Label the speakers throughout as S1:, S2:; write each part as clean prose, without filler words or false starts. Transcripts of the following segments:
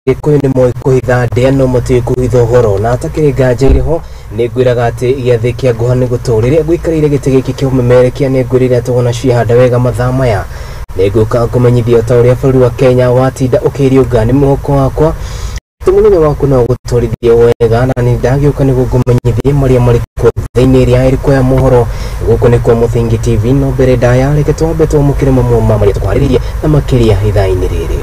S1: Gikuyu ni moi kuhitha ndea no muti kuhitha uhoro na atakiri nganja iriho ni ngwiraga ati giathi kia nguha ni guturire gwikarire giti giki kiumemerekia ni ngwirire tugona cihanda wega mathaa maya ni nguka kumenyithia utarii bũrũri wa Kenya watinda ukiriunga ni muhoko wakwa tumumenye waku no guturithia wega na ni ndagiuka ni gukumenyithia maria mari ku thini ria iri kwa Mohoro guku ni kwa Muthingi TV no mbere ndaya reke twambe twamukire mamwe ma maria twariririe na makiria ithaa-ini riri.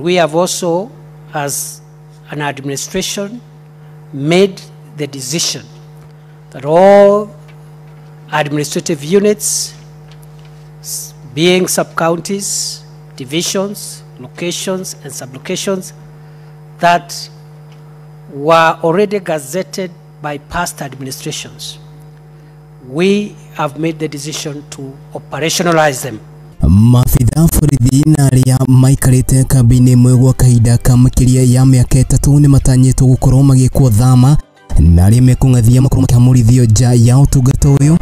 S2: We have also, as an administration, made the decision that all administrative units, being sub-counties, divisions, locations and sub-locations that were already gazetted by past administrations, we have made the decision to operationalize them.
S3: Mafitha borithi na aria maikarite kambini imwe gwa kahinda ka makiria ya miaka 3 ni matanyitwo gukorwo magikwo thama na aria mekungathia makorwo makiamurithio nja ya utungata uyu.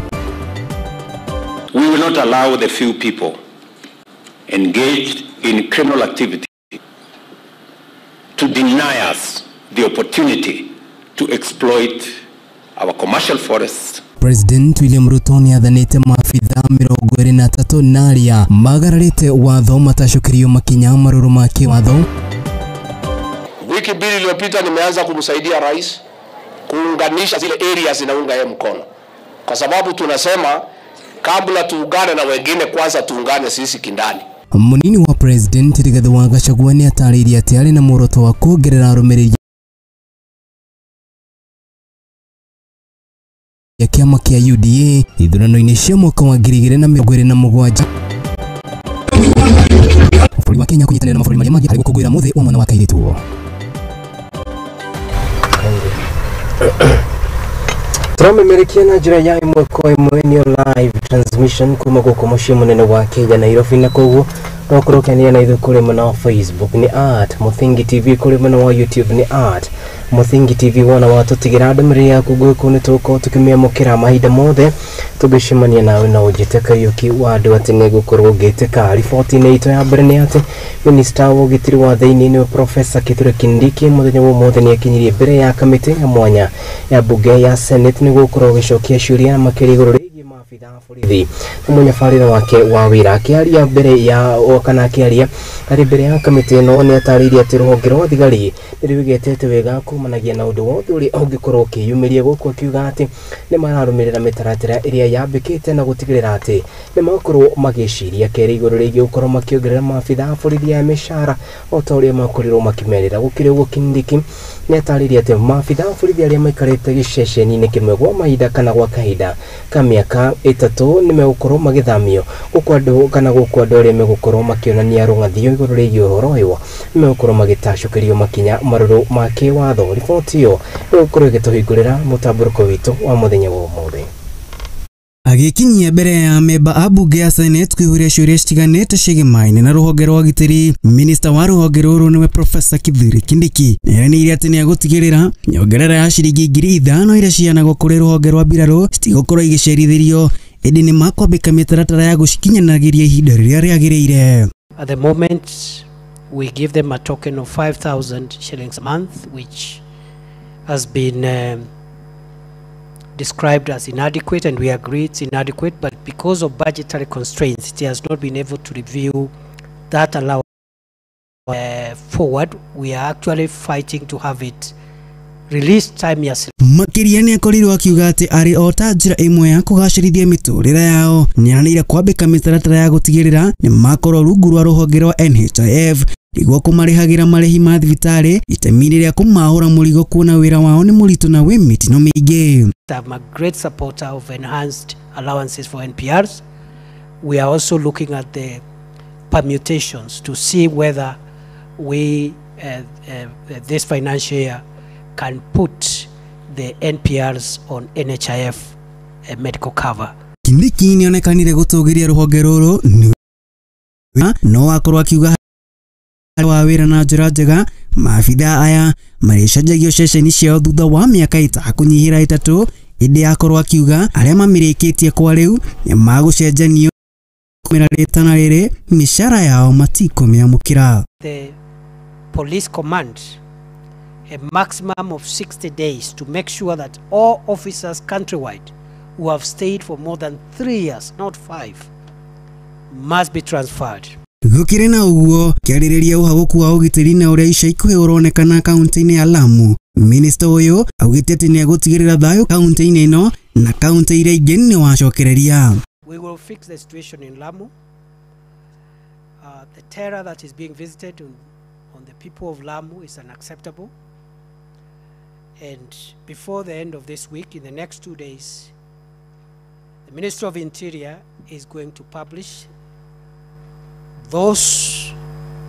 S4: We will not allow the few people engaged in criminal activity to deny us the opportunity to exploit our commercial forests.
S3: President William Ruto ni athanite mafitha 23 na aria magararite watho matashukirio makinya maruru ma kiwatho.
S5: Wiki mbili iliyopita nimeanza kumsaidia rais kuunganisha zile areas zinaunga yeye mkono, kwa sababu tunasema kabla tuungane na wengine kwanza tuungane sisi kindani.
S3: Munini wa president Rigathi wa Gachagua ni ataririe ati ari na muoroto wa kuongerera arumiriri ya kiama kia UDA ithurano-ini cia mwaka wa 2027. Bũrũri wa Kenya kunyitanĩra na mabũrũri marĩa mangĩ harĩ gũkũngũĩra mũthĩ wa mwana wa kairĩtu.
S1: Turamemerekia na njĩra ya ĩmwe kwa ĩmwe ni live transmission kuma gũkũ mũciĩ mũnene wa Kenya Nairobi, na koguo no kũrũkania na ithuĩ kũrĩ mwena wa Facebook ni @Muthingi TV, kũrĩ mwena wa YouTube ni @Muthingi TV. Wona watũtigĩra ndũmĩrĩri yaku gũkũ nĩ tũkorwo tũkĩmĩamũkĩra mahinda mothe tũgĩcemania nawe na ũnjĩte Kariuki wa Nduati nĩ gũkorwo ngĩtĩka. Riboti-inĩ itũ ya mbere nĩ atĩ Minister wa ũgitĩri wa thĩinĩ nĩ Professor Kithure Kindiki mũthenya wa ũmũthĩ nĩ akinyirie mbere ya kamĩtĩ ya mwanya ya bunge ya Senate nĩ gũkorwo gĩcokia ciũria na makĩria igũrũ rĩgiĩ maabitha a borithi. Mũnyabarĩra wake wa wĩra akĩaria mbere ya kana akĩaria arĩ mbere ya kamĩtĩ ĩno nĩ atarĩirie atĩ rũhonge rwa thigari nĩ rwĩgĩtĩte wega kumanagia na ũndũ wothe ũrĩa ũngĩkorwo ũkĩyumĩria gũkũ, akiuga atĩ nĩ mararũmĩrĩra mĩtaratara ĩrĩa yambĩkĩte na gũtigĩrĩra atĩ nĩ makorwo magĩciria keri igũrũ rĩgiĩ gũkorwo makĩongerera maabitha a borithi ya mĩcara o ta ũrĩa makorirwo makĩmerĩra. Gũkĩrĩ ũguo Kindiki nĩ atarĩirie atĩ maabitha a borithi arĩa maikarĩte gĩceceni-inĩ kĩmwe gwa mahinda kana gwa kahinda ka mĩaka 3 nĩ megũkorwo magĩthamio gũkũ andũ kana gũkũ andũ arĩa megũkorwo makĩonania rũng'athio igũrũ rĩgiĩ ũhoro ũyũ nĩ megũkorwo magĩtacũkĩrio makinya marũrũ ma kĩwatho. Riboti ĩyo ĩgũkorwo ĩgĩtũhingũrĩra mũtambũrũko witũ wa mũthenya wa ũmũthĩ.
S3: Agikinyia mbere ya memba a bunge ya Senate kwihuria ciuria citiganite cigimaine na ruhonge rwa gitiri, Minister wa ruhonge ruru niwe Professor Kithure Kindiki eranĩire atĩ nĩ agũtigĩrĩra nyongerera ya ciringi 5,000 iria cianagwo kũrĩ ruhonge rwa mbirarũ citigũkorwo igĩcerithĩrio ĩndĩ nĩ makwambĩka mĩtaratara ya gũcikinyanagĩria ihinda rĩrĩa rĩagĩrĩire.
S2: At the moment we give them a token of 5,000 shillings a month, which has been described as inadequate, and we agree it's inadequate, but because of budgetary constraints it has not been able to review that allowance forward. We are actually fighting to have it released time yesterday.
S3: Makiria nĩ akorirwo akiuga atĩ arĩ o ta njĩra ĩmwe ya kũgacĩrithia mĩtũrĩre yao nĩaranĩire kwambĩka mĩtaratara ya gũtigĩrĩra nĩ makorwo rungu rwa rũhonge rwa NHIF nĩguo kũmarĩhagĩra marĩhi ma thibitarĩ itemi rĩrĩa kũmahũra mũrigo kuona wĩra wao nĩ mũritũ na wĩ mĩtino mĩingĩ.
S2: I'm a great supporter of enhanced allowances for NPRs. We are also looking at the permutations to see whether we this financial year can put the NPRs on NHIF medical cover.
S3: Kindiki nĩ onekanire gũtũgĩria rũhonge rũrũ no akorwo akiuga wa wĩra na njĩra njega. Maabitha aya marĩcenjagio ceceni ciao thutha wa mĩaka ĩtakũnyihĩra 3 indi akorwo akiuga aria mamirikitie kwa riu magucenjanio kumira ritana riri mishara yao matikomeamukira.
S2: The police command a maximum of 60 days to make sure that all officers countrywide who have stayed for more than 3 years, not 5, must be transferred.
S3: Gukire na uguo kiaririria uhaguku wa ugitiri na uria ica ikuhi uronekana kaunti-ini ya Lamu, minister uyu augite ati ni agutigirira thayu kaunti-ini ino na kaunti iria ingi ni wacokereria.
S2: We will fix the situation in Lamu. The terror that is being visited on the people of Lamu is unacceptable. And before the end of this week, in the next 2 days, the Ministry of Interior is going to publish those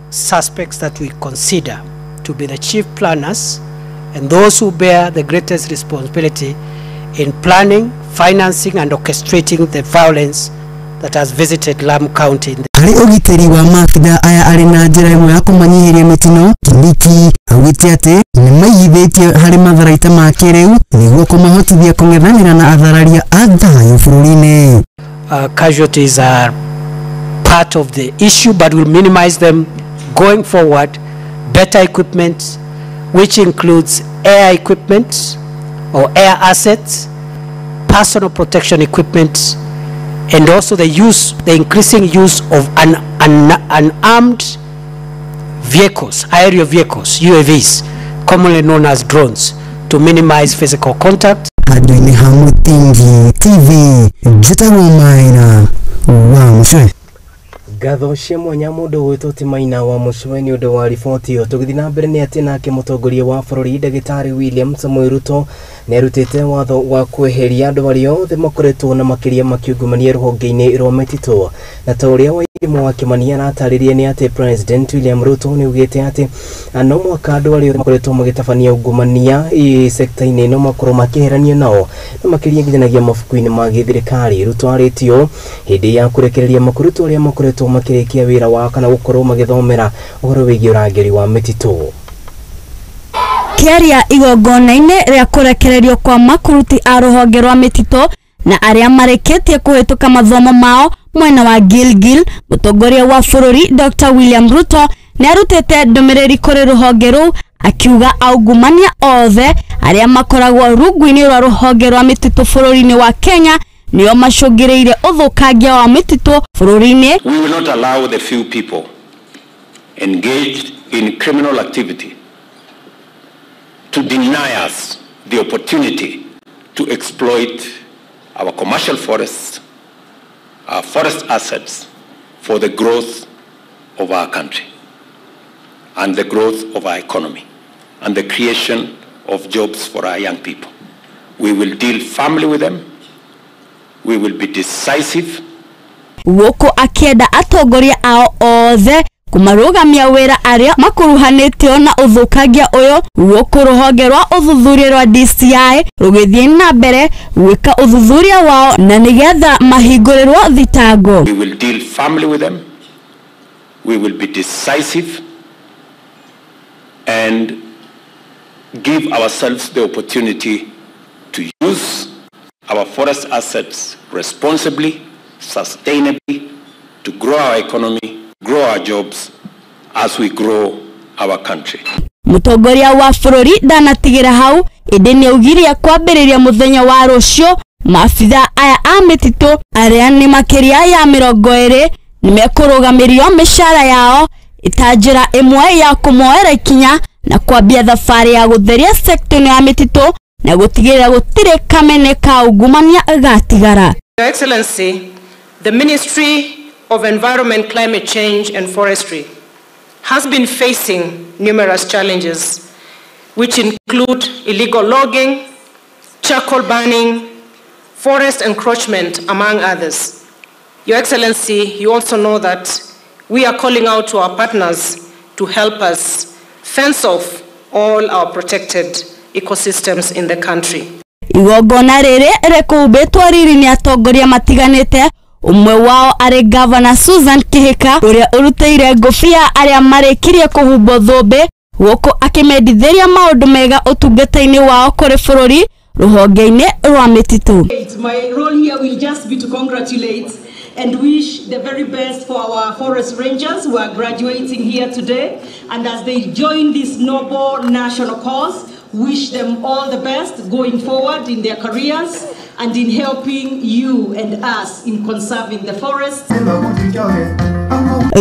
S2: suspects that we consider to be the chief planners and those who bear the greatest responsibility in planning, financing and orchestrating the violence that has visited Lamu County.
S3: Hari ugitiri wa mafida aya ari na njira imwe ya kumanyihiria mitino, Kariuki augite ati ni mayithitie hari matharaita ma kiriu niguo kumahotithia kung'ethanira na athararia a thayu bururi-ini.
S2: Casualties are part of the issue, but we'll minimize them going forward. Better equipment, which includes air equipment or air assets, personal protection equipment, and also the increasing use of unarmed vehicles, aerial vehicles, UAVs, commonly known as drones, to minimize physical contact.
S3: Adwini Hamutingi TV, Jitago Maina, wa Mshwe.
S1: Gatho cia mwanya mundu witoti Maina wa Mshwe ni undu wa riboti yo. Tugithi na mbere ni ati nake mutongoria wa bururi Ndagitari William Samoei Ruto ni arutite watho wa kweheria andu bari othe makoretwo na makiria makiungumania ruhonge-ini rwa mitito. Na ta uria Wairimu wa Kimani arataririe ni ati President William Ruto ni ugite ati no mwaka andu bari othe makoretwo magitabania ungumania sekta-ini no makorwo makiheranio nao na makiria nginagia mafuku-ini ma githirikari. Ruto aritio hindi ya kurekereria makuruto uria makoretwo makirikia wira wa kana gukorwo magithomera uhoro wigi urangeri wa mitito.
S6: Kiaria igongona-ini ria kurekererio kwa makuruti a ruhonge rwa mitito na aria mareketie kuhituka mathomo mao mwena wa Gilgil, mutongoria wa bururi Dr. William Ruto ni arutite ndumiriri kuri ruhonge ruu akiuga aungumania othe aria makoragwo rungu-ini rwa ruhonge rwa mitito bururi-ini wa Kenya nio macungireire uthukangia wa mitito bururi-ini.
S4: We will not allow the few people engaged in criminal activity to deny us the opportunity to exploit our commercial forests, our forest assets for the growth of our country and the growth of our economy and the creation of jobs for our young people. We will deal firmly with them. We will be decisive.
S6: Woko akienda atongoria ao othe kumarugamia wira aria makuruhanitio na uthukagia uyo. Woko ruhonge rwa uthuthuria rwa DCI rugithie na mbere gwika uthuthuria wao na nigetha mahingurirwo thitango.
S4: We will deal firmly with them. We will be decisive and give ourselves the opportunity to use our forest assets responsibly, sustainably, to grow our economy, grow our jobs as we grow our country.
S6: Mutongoria wa bururi ndanatigira hau indi ni ugiria kwambiriria muthenya wa rucio maafitha aya a mitito aria ni makiria ya 20 ni mekurugamirio mishara yao itanjira imwe ya kumoera ikinya na kwambia thabari ya gutheria sekta ya mitito na gutigirira gutire kamene ka ungumania gatigara.
S7: Your Excellency, the Ministry of Environment, Climate Change and Forestry has been facing numerous challenges, which include illegal logging, charcoal burning, forest encroachment, among others. Your Excellency, you also know that we are calling out to our partners to help us fence off all our protected ecosystems in the country.
S6: Igongona riri rikumbitwo riri ni atongoria matiganite, umwe wao ari Governor Susan Kihika uria urutire ngofia aria marekirie kuhumbo thumbi guku akimendithĩria maundu mega utungata-ini wao kuri bururi ruhonge-ini rwa mititu.
S8: My role here will just be to congratulate and wish the very best for our forest rangers who are graduating here today, and as they join this noble national cause, wish them all the best going forward in their careers and in helping you and us in conserving the forest.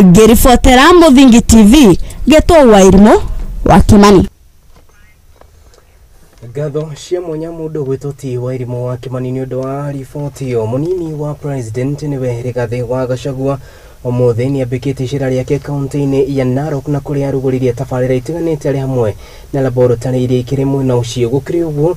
S6: Ngiribotera Muthingi TV getwo Wairimo wa Kimani.
S1: Gatho cia mwanya mundu gwitoti Wairimo wa Kimani ni undu wa riboti yo munini wa president ni Rigathi wa Gachagua umuthi ni ambikite icira riake kaunti-ini ya Narok na kuria aruguririe tabarira itiganite ari hamwe na laboratory iria ikiri mwena ucio gukiri uguo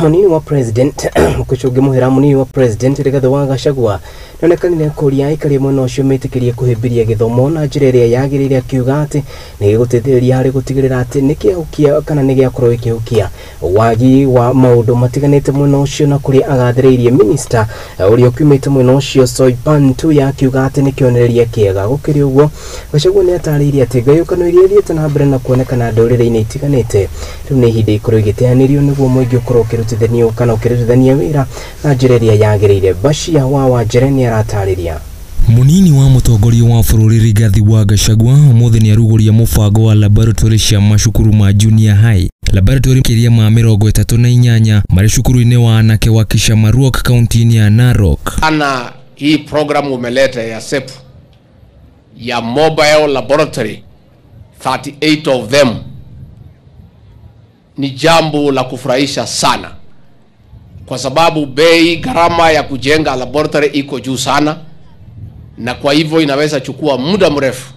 S1: munini wa president kucungi muhira munini wa president Rigathi wa Gachagua nonekanire kuria ikari mwena ucio metikirie kuhimbiria githomo na njira iria yagirire akiuga ati ni gutithiriria hari gutigirira ati ni kihukia kana ni giakorwo ikihukia wagi wa maundu matiganite mwena ucio na kuria agathiriirie minister uria ukiumite mwena ucio Soipan tu ya akiuga ati ni kionereria kiega gukiri uguo Gachagua ni atariirie ati ngayukano iria thiete na mbere na kuonekana ndurire-ini itiganite riu ni ihinda ikorwo igiteanirio niguo muingi ukorwo ukirutithanio kana ukirutithania wira na njira iria yagirire. Bashia wa Wanjere ni aratariria.
S9: Munini wa mutongoria wa bururi Rigathi wa Gachagua umuthi ni aruguria mubango wa laboratory cia macukuru ma junior high laboratory kiria ma 38 mari cukuru-ini wa anake wa Kishamarok kaunti-ini ya Narok.
S5: Ana hii program umeleta ya SEP ya mobile laboratory 38 of them ni jambo la kufurahisha sana, kwa sababu bei gharama ya kujenga laboratory iko juu sana, na kwa hivyo inaweza chukua muda mrefu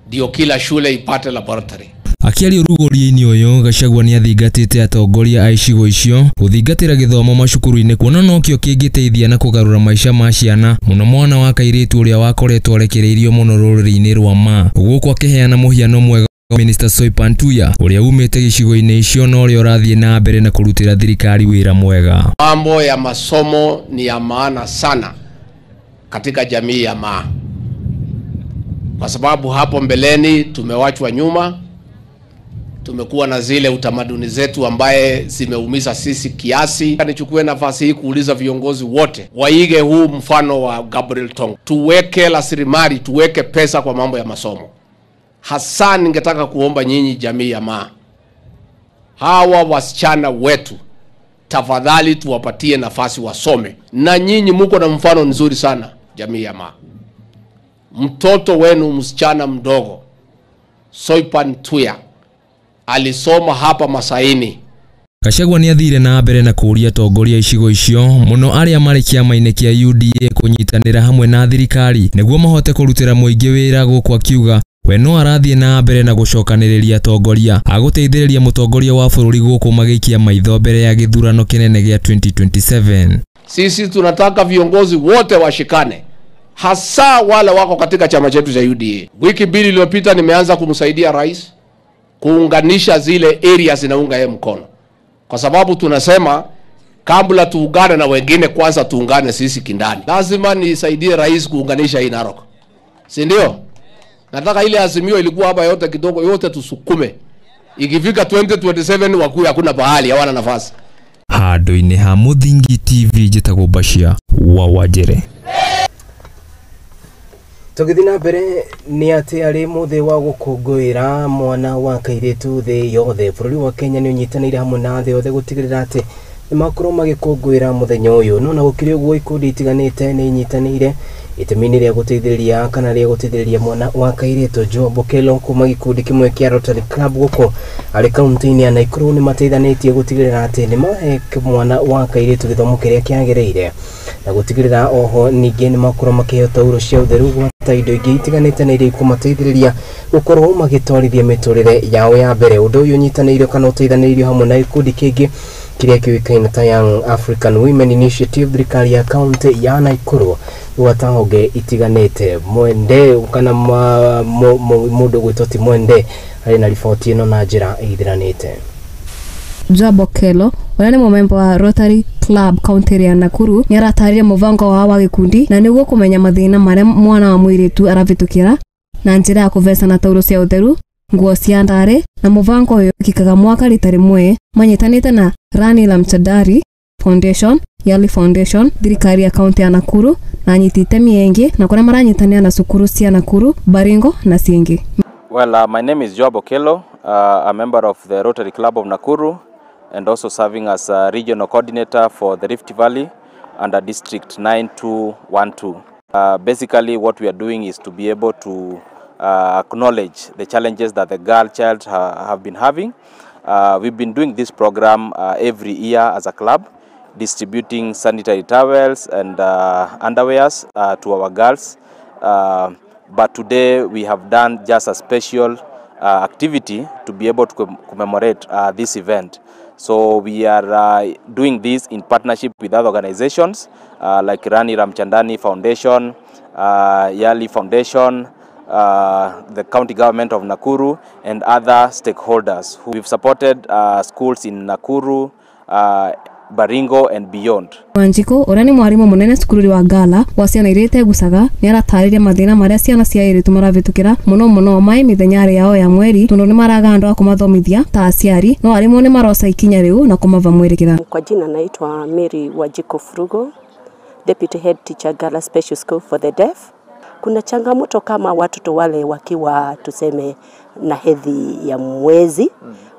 S5: ndio kila shule ipate laboratory.
S9: Akiaria urugoria-ini uyu Gachagua ni athingatite atongoria a icigo icio guthingatira githomo macukuru-ini kuona nokio kingiteithia na kugarura maisha ma ciana muno mwana wa kairitu uria wakoretwo arekereirio muno ruriri-ini rwa ma guku akiheana muhiano mwega Minister Soipan Tuya uria umite gicigo-ini icio no uri urathie na mbere na kurutira thirikari wira mwega.
S5: Mambo ya masomo ni ya maana sana katika jamii ya Maa, kwa sababu hapo mbeleni tumewachwa nyuma. Tumekuwa na zile utamaduni zetu ambaye zimeumiza sisi kiasi. Nichukue nafasi hii kuuliza viongozi wote waige huu mfano wa Gabriel Tong, tuweke rasilimali, tuweke pesa kwa mambo ya masomo. Hasa ningetaka kuomba nyinyi jamii ya Maa, hawa wasichana wetu tafadhali tuwapatie nafasi wasome, na nyinyi muko na mfano nzuri sana jamii ya Maa. Mtoto wenu msichana mdogo Soipan Tuya alisoma hapa Masaini.
S9: Gachagua ni athire na mbere na kuria tongoria icigo icio muno aria mari kiama-ini kia UDA kunyitanira hamwe na thirikari niguo mahote kurutira muingi wira guku akiuga we no arathie na mbere na gucokaniriria tongoria aguteithiriria mutongoria wa bururi guku magikia maitho mbere ya githurano kinene gia 2027.
S5: Sisi tunataka viongozi wote washikane, hasa wale wako katika chama chetu cha UDA. Wiki mbili iliyopita nimeanza kumsaidia rais kuunganisha zile areas zinaunga yeye mkono, kwa sababu tunasema kabla tuungane na wengine kwanza tuungane sisi kindani. Lazima nisaidie rais kuunganisha hii Narok, si ndio? Nataka ile azimio ilikuwa hapa yote kidogo yote tusukume, ikifika 2027 wakuwe hakuna bahali hawana nafasi.
S9: Handu-ini ha Muthingi TV jitagwo Bashia wa Wanjere.
S1: Tugithina mbere ni ati ari muthi wa gukungwira mwana wa kairitu thi yothe bururi wa Kenya ni unyitanire hamwe na thi yothe gutigirira ati ni makorwo magikungwira muthenya uyu no na gukiri uguo ikundi itiganite ni inyitanire itemi ria guteithiriria kana ria guteithiriria mwana wa kairitu Job Okelo kuma gikundi kimwe kia Rotary Club guko ari kaunti-ini ya Nakuru ni mateithanitie gutigirira ati ni mahe mwana wa kairitu githomo kiria kiagiriire na gutigirira oho ningi ni makorwo makihota uro cia utheru gwata indo ingi itiganite na iria kumateithiriria gukorwo magitwarithia miturire yao ya mbere. Undu uyu nyitanire kana uteithanirio hamwe na gikundi kingi kiria kiwikaine ta Young African Women Initiative thirikari ya kaunti ya Nakuru watahonge itiganite mwende kana mundu gwitoti mwende ari na riboti ino na njira ithiranite.
S10: Job Okelo uria ni mumemba wa Rotary Club kaunti ya Nakuru ni aratariria muvango wa gikundi na niguo kumenya mathina maria mwana wa mwiritu aravitukira na njira ya kuvesa na tauro cia utheru nguo cia ndare na muvango uyu kikaga mwaka rita rimwe manyitanite na Rani la Mchadari Foundation, Yali Foundation, thirikari ya kaunti ya Nakuru na nyitite miengi na kuria maranyitania na cukuru cia Nakuru, Baringo na Singi.
S11: Well, my name is Joab Okello, a member of the Rotary Club of Nakuru and also serving as a regional coordinator for the Rift Valley under District 9212. Basically what we are doing is to be able to acknowledge the challenges that the girl child have been having. We've been doing this program every year as a club, distributing sanitary towels and underwears to our girls. But today we have done just a special activity to be able to commemorate this event. So we are doing this in partnership with other organizations like Rani Ramchandani Foundation, Yali Foundation, the county government of Nakuru and other stakeholders. We've supported schools in Nakuru, Baringo and beyond.
S10: Wanjiko urani mwarimu munene cukuru wa Gala wa ciana irite gucaga ni aratariria mathina maria ciana cia iritu maravitukira muno mai mithenya yao ya mweri tundu ni maragandwa kumathomithia ta aciari no arimu ni maroca ikinya riu na kumava mwerekera.
S12: Kwa jina naitwa Mary Wajiko Frugo, Deputy Head Teacher Gala Special School for the Deaf. Kuna changamoto kama watoto wale wakiwa tuseme na hedhi ya mwezi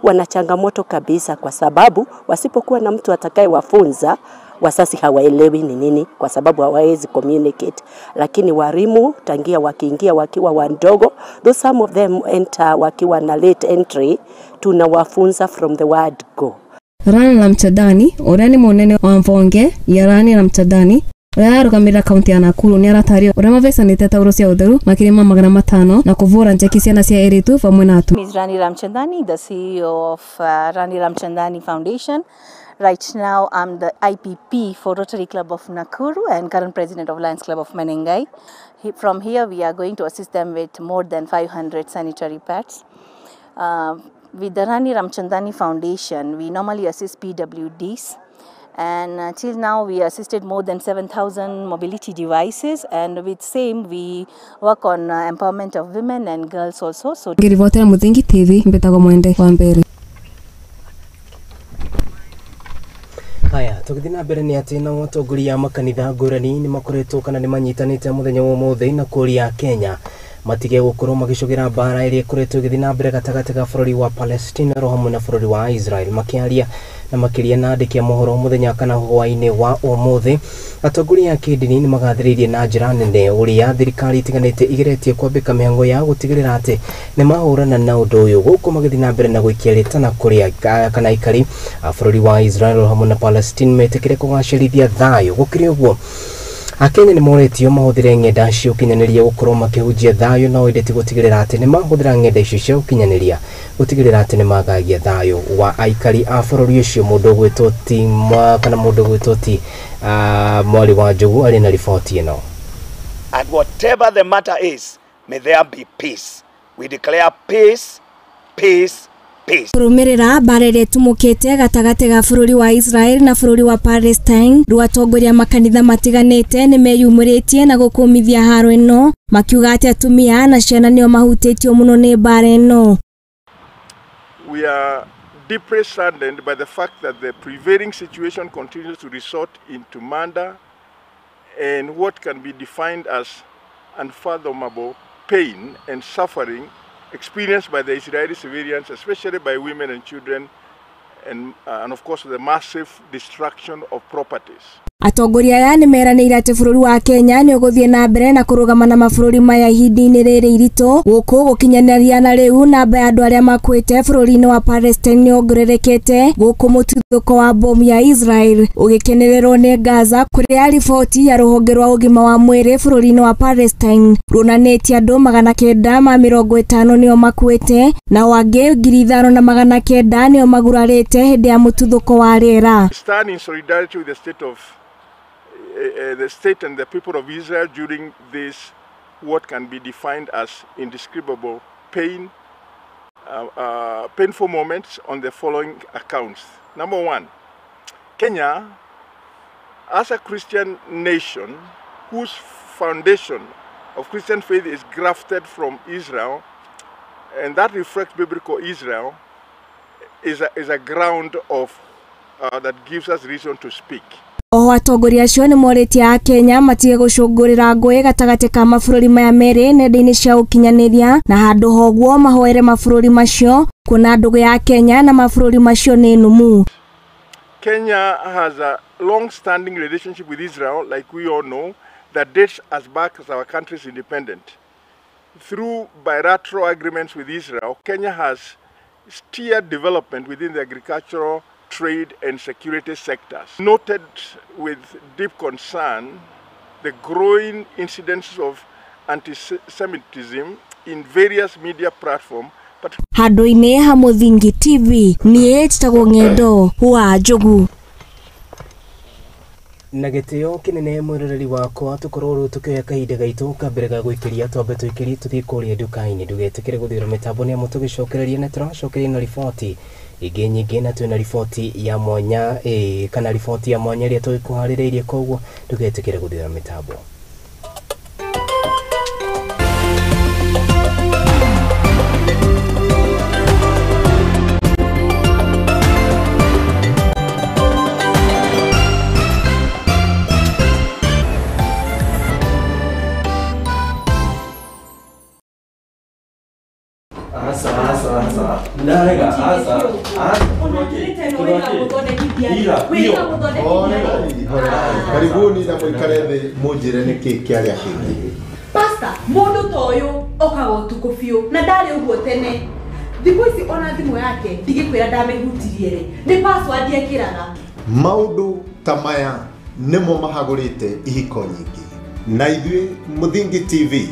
S12: wana changamoto kabisa kwa sababu wasipokuwa na mtu atakaye wafunza wasasi hawaelewi ni nini kwa sababu hawawezi communicate, lakini walimu tangia wakiingia wakiwa wandogo, though some of them enter wakiwa na late entry, tunawafunza from the word go.
S10: Rani la Mchadani urani munene wa mvonge ya Rani la Mchadani Rugamira kaunti ya Nakuru ni aratario uria mavecanite tauro cia utheru makirima 500 na kuvura njeki ciana cia iritu vamwe na atu.
S13: Ms. Rani Ramchandani, the CEO of Rani Ramchandani Foundation. Right now I'm the IPP for Rotary Club of Nakuru and current president of Lions Club of Menengai. From here we are going to assist them with more than 500 sanitary pads. With the Rani Ramchandani Foundation we normally assist PWDs. And till now we assisted more than 7,000 mobility devices, and with same we work on empowerment of women and girls also. So
S10: Ngirivotera Muthingi TV mbetago mwende wa mbere.
S1: Haya, tukithina mbere ni ati na atongoria makanitha ngurani ni makoretwo kana ni manyitanite muthenya wa mothe na kuria Kenya matige gukorwo magicogera bara iria ikoretwo igithina mbere gatagati ga bururi wa Palestina ro hamwe na bururi wa Israel makiaria na makiria na andiki a mohoro muthenya kana hwaini wa umuthe atongoria a kidini ni magathiririe na njira nene uria thirikari itiganite igeretie kwambika mihango ya gutigirira ati ni mahurana na undu uyu guku magithina mbere na gwikia ritana kuria kana ikari a bururi wa Israel hamwe na Palestina metikire kugacirithia thayo gukiri uguo Akenya ni moretio mahuthire ng'enda cia ukinyaniria gukorwo makihunjia thayo no indeti gutigirira ati ni mahuthira ng'enda icio cia ukinyaniria gutigirira ati ni magagia thayo wa aikari a bururi ucio mundu gwitwo ti kana mundu gwitwo ti mwali wa Njogu ari na ripoti ino.
S14: And whatever the matter is, may there be peace. We declare peace, peace, peace.
S6: Rumirira barere tumukite gatagati ga bururi wa Israel na bururi wa Palestine ruatongoria makanitha matiganite ni meyumuritie na gukumithia haro ino makiuga ati atumia na ciana nio mahutitio muno ni bare ino.
S15: We are deeply saddened by the fact that the prevailing situation continues to resort into murder and what can be defined as unfathomable pain and suffering experienced by the Israeli civilians, especially by women and children, and of course the massive destruction of properties.
S6: Atongoria aya ni meranĩire atĩ bũrũri wa Kenya nĩ ũgũthiĩ na mbere na kũrũgama na mabũrũri maya ihinda-inĩ rĩrĩ iritũ gũkũ gũkinyanĩria na rĩu namba ya andũ arĩa makuĩte bũrũri-inĩ wa Palestine nĩ ongererekete gũkũ mũtuthũko wa bomu ya Israel ũgĩkenererwo nĩ Gaza kũrĩa riboti ya rũhonge rwa ũgima wa mwĩrĩ bũrũri-inĩ wa Palestine ruonanĩtie andũ 950 nĩo makuĩte na angĩ 5,900 nĩo magurarĩte hĩndĩ ya mũtuthũko wa rĩera.
S15: Stand in solidarity with the state and the people of Israel during this what can be defined as indescribable painful moments on the following accounts. Number one, Kenya, as a Christian nation whose foundation of Christian faith is grafted from Israel, and that reflects biblical Israel, is a ground of that gives us reason to speak.
S16: O atongoria acio nĩ morĩtie a Kenya matige gũcũngũrĩra ngũĩ gatagatĩ ka mabũrũri maya merĩ nenda-inĩ cia ũkinyanĩria, na handũ hoguo mahoere mabũrũri macio kuona ndũgũ ya Kenya na mabũrũri macio nĩ numu.
S15: Kenya has a long-standing relationship with Israel, like we all know, that dates as back as our country's independence. Through bilateral agreements with Israel, Kenya has steered development within the agricultural, trade and security sectors. Noted with deep concern the growing incidence of anti-Semitism in various media platforms.
S16: Handũ-inĩ ha Mũthingi TV niĩ njĩtagwo Ng'endo wa Njogu.
S1: Na gĩtĩo kĩnene mwĩroreri wakwa tũkorwo tũkĩoya kahinda gaitũ kambere ga gwĩkĩria twambe tũikĩrie tũthiĩ kũrĩa nduka-inĩ ndũgetĩkĩre gũthira mĩtambo nĩ amu tũgĩcokereria na tũracokeria na riboti ingĩ nyingĩ na twĩna riboti ya mwanya kana riboti ya mwanya ĩrĩa tũgĩkũharĩrĩirie koguo ndũgetĩkĩre gũthira mĩtambo.
S17: Karibuni na mwikare thĩ mũnjĩre nĩkĩ kĩarĩa kĩngĩ.
S18: Pastor, mũndũ ta ũyũ okaga ũtukũ biũ na ndarĩ ũguo tene. Thikũ ici ona thimũ yake ndigĩkwĩra ndamĩhutirie rĩ, nĩ password ekĩraga.
S17: Maũndũ ta maya nĩmo mahagũrĩte ihiko nyingĩ. Na ithuĩ Mũthingi TV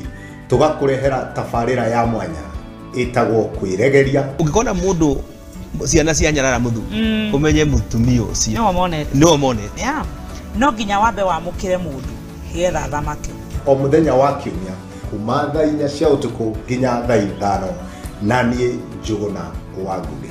S17: tũgakũrehera tabarĩra ya mwanya ĩtagwo kwĩregeria.
S19: Ũngĩkona mũndũ ciana cia nyarara muthu umenye mutumia ucio no monete
S20: no nginya wambe wamukire mundu hietha thamake
S17: o muthenya wa kiumia kuma thaa 4 cia utuku nginya thaa 5 na niĩ Njuguna wa Ngugi.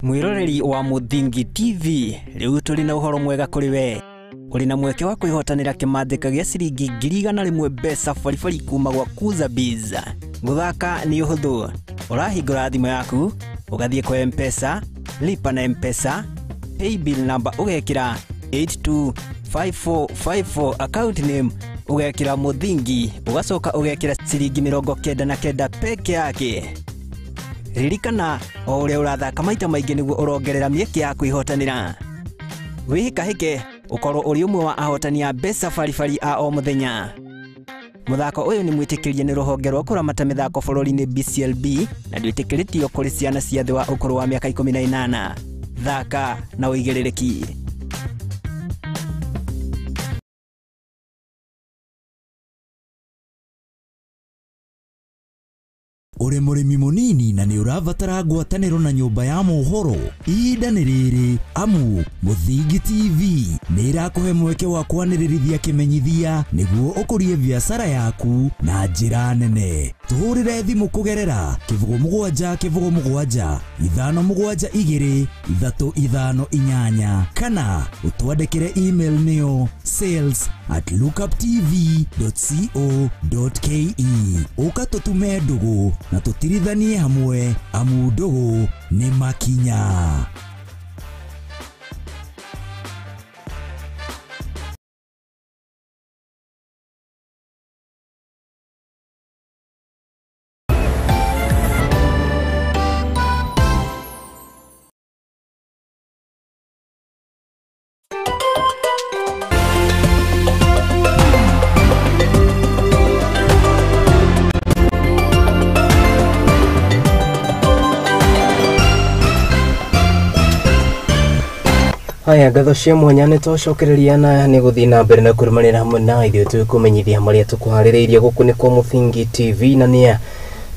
S21: Mwiroreri wa Mũthingi TV rĩu tũrĩ na ũhoro mwega kũrĩ we. Ũrĩ na mweke wa kwĩhotanĩra kĩmandĩka gĩa ciringi 100 mbeca baribari kuma gwa Kuza Biz. Gũthaka nĩ ũhũthũ. Ũrahingũra thimũ yaku, ũgathiĩ kwa M-Pesa, lipa na M-Pesa, paybill number ũgekĩra 825454 account name ũgekĩra Mũthingi, ũgacoka ũgekĩra ciringi 99 peke yake. Ririkana o ũrĩa ũrathaka maita maingĩ nĩguo ũrongerera mĩeke ya kwĩhotanĩra. Wĩhĩkahĩke ũkorwo ũrĩ ũmwe wa ahotani a mbeca baribari a o mũthenya. Mũthako ũyũ nĩ mwĩtĩkĩrie nĩ rũhonge rwa kũramata mĩthako bũrũri-inĩ BCLB na ndwĩtĩkĩrĩtio kũrĩ ciana cia thĩ wa ũkũrũ wa mĩaka 18. Thaka na ũigĩrĩrĩki.
S3: Ure mũrĩmi mũnini na nĩ ũrabatara ngwatanĩro na nyũmba ya mohoro ihinda nĩ rĩrĩ amu Mũthingi TV nĩ ĩrakũhe mweke wa kwanĩrĩrithia kĩmenyithia nĩguo ũkũrie biacara yaku na njĩra nene. Tũhũrĩre thimũ kũgerera 07 572 358 kana ũtwandĩkĩre email nĩyo sales@lookuptv.co.ke. Ũka tũtume ndũgũ na tũtirithanie hamwe amu ndũgũ nĩ makinya.
S1: Haya ngatho cia mwanya nĩ tũcokereria na nĩ gũthiĩ na mbere na kũrũmanĩra hamwe na ithuĩ tũkũmenyithia marĩa tũkũharĩrĩirie gũkũ nĩ kwa Mũthingi TV na nĩa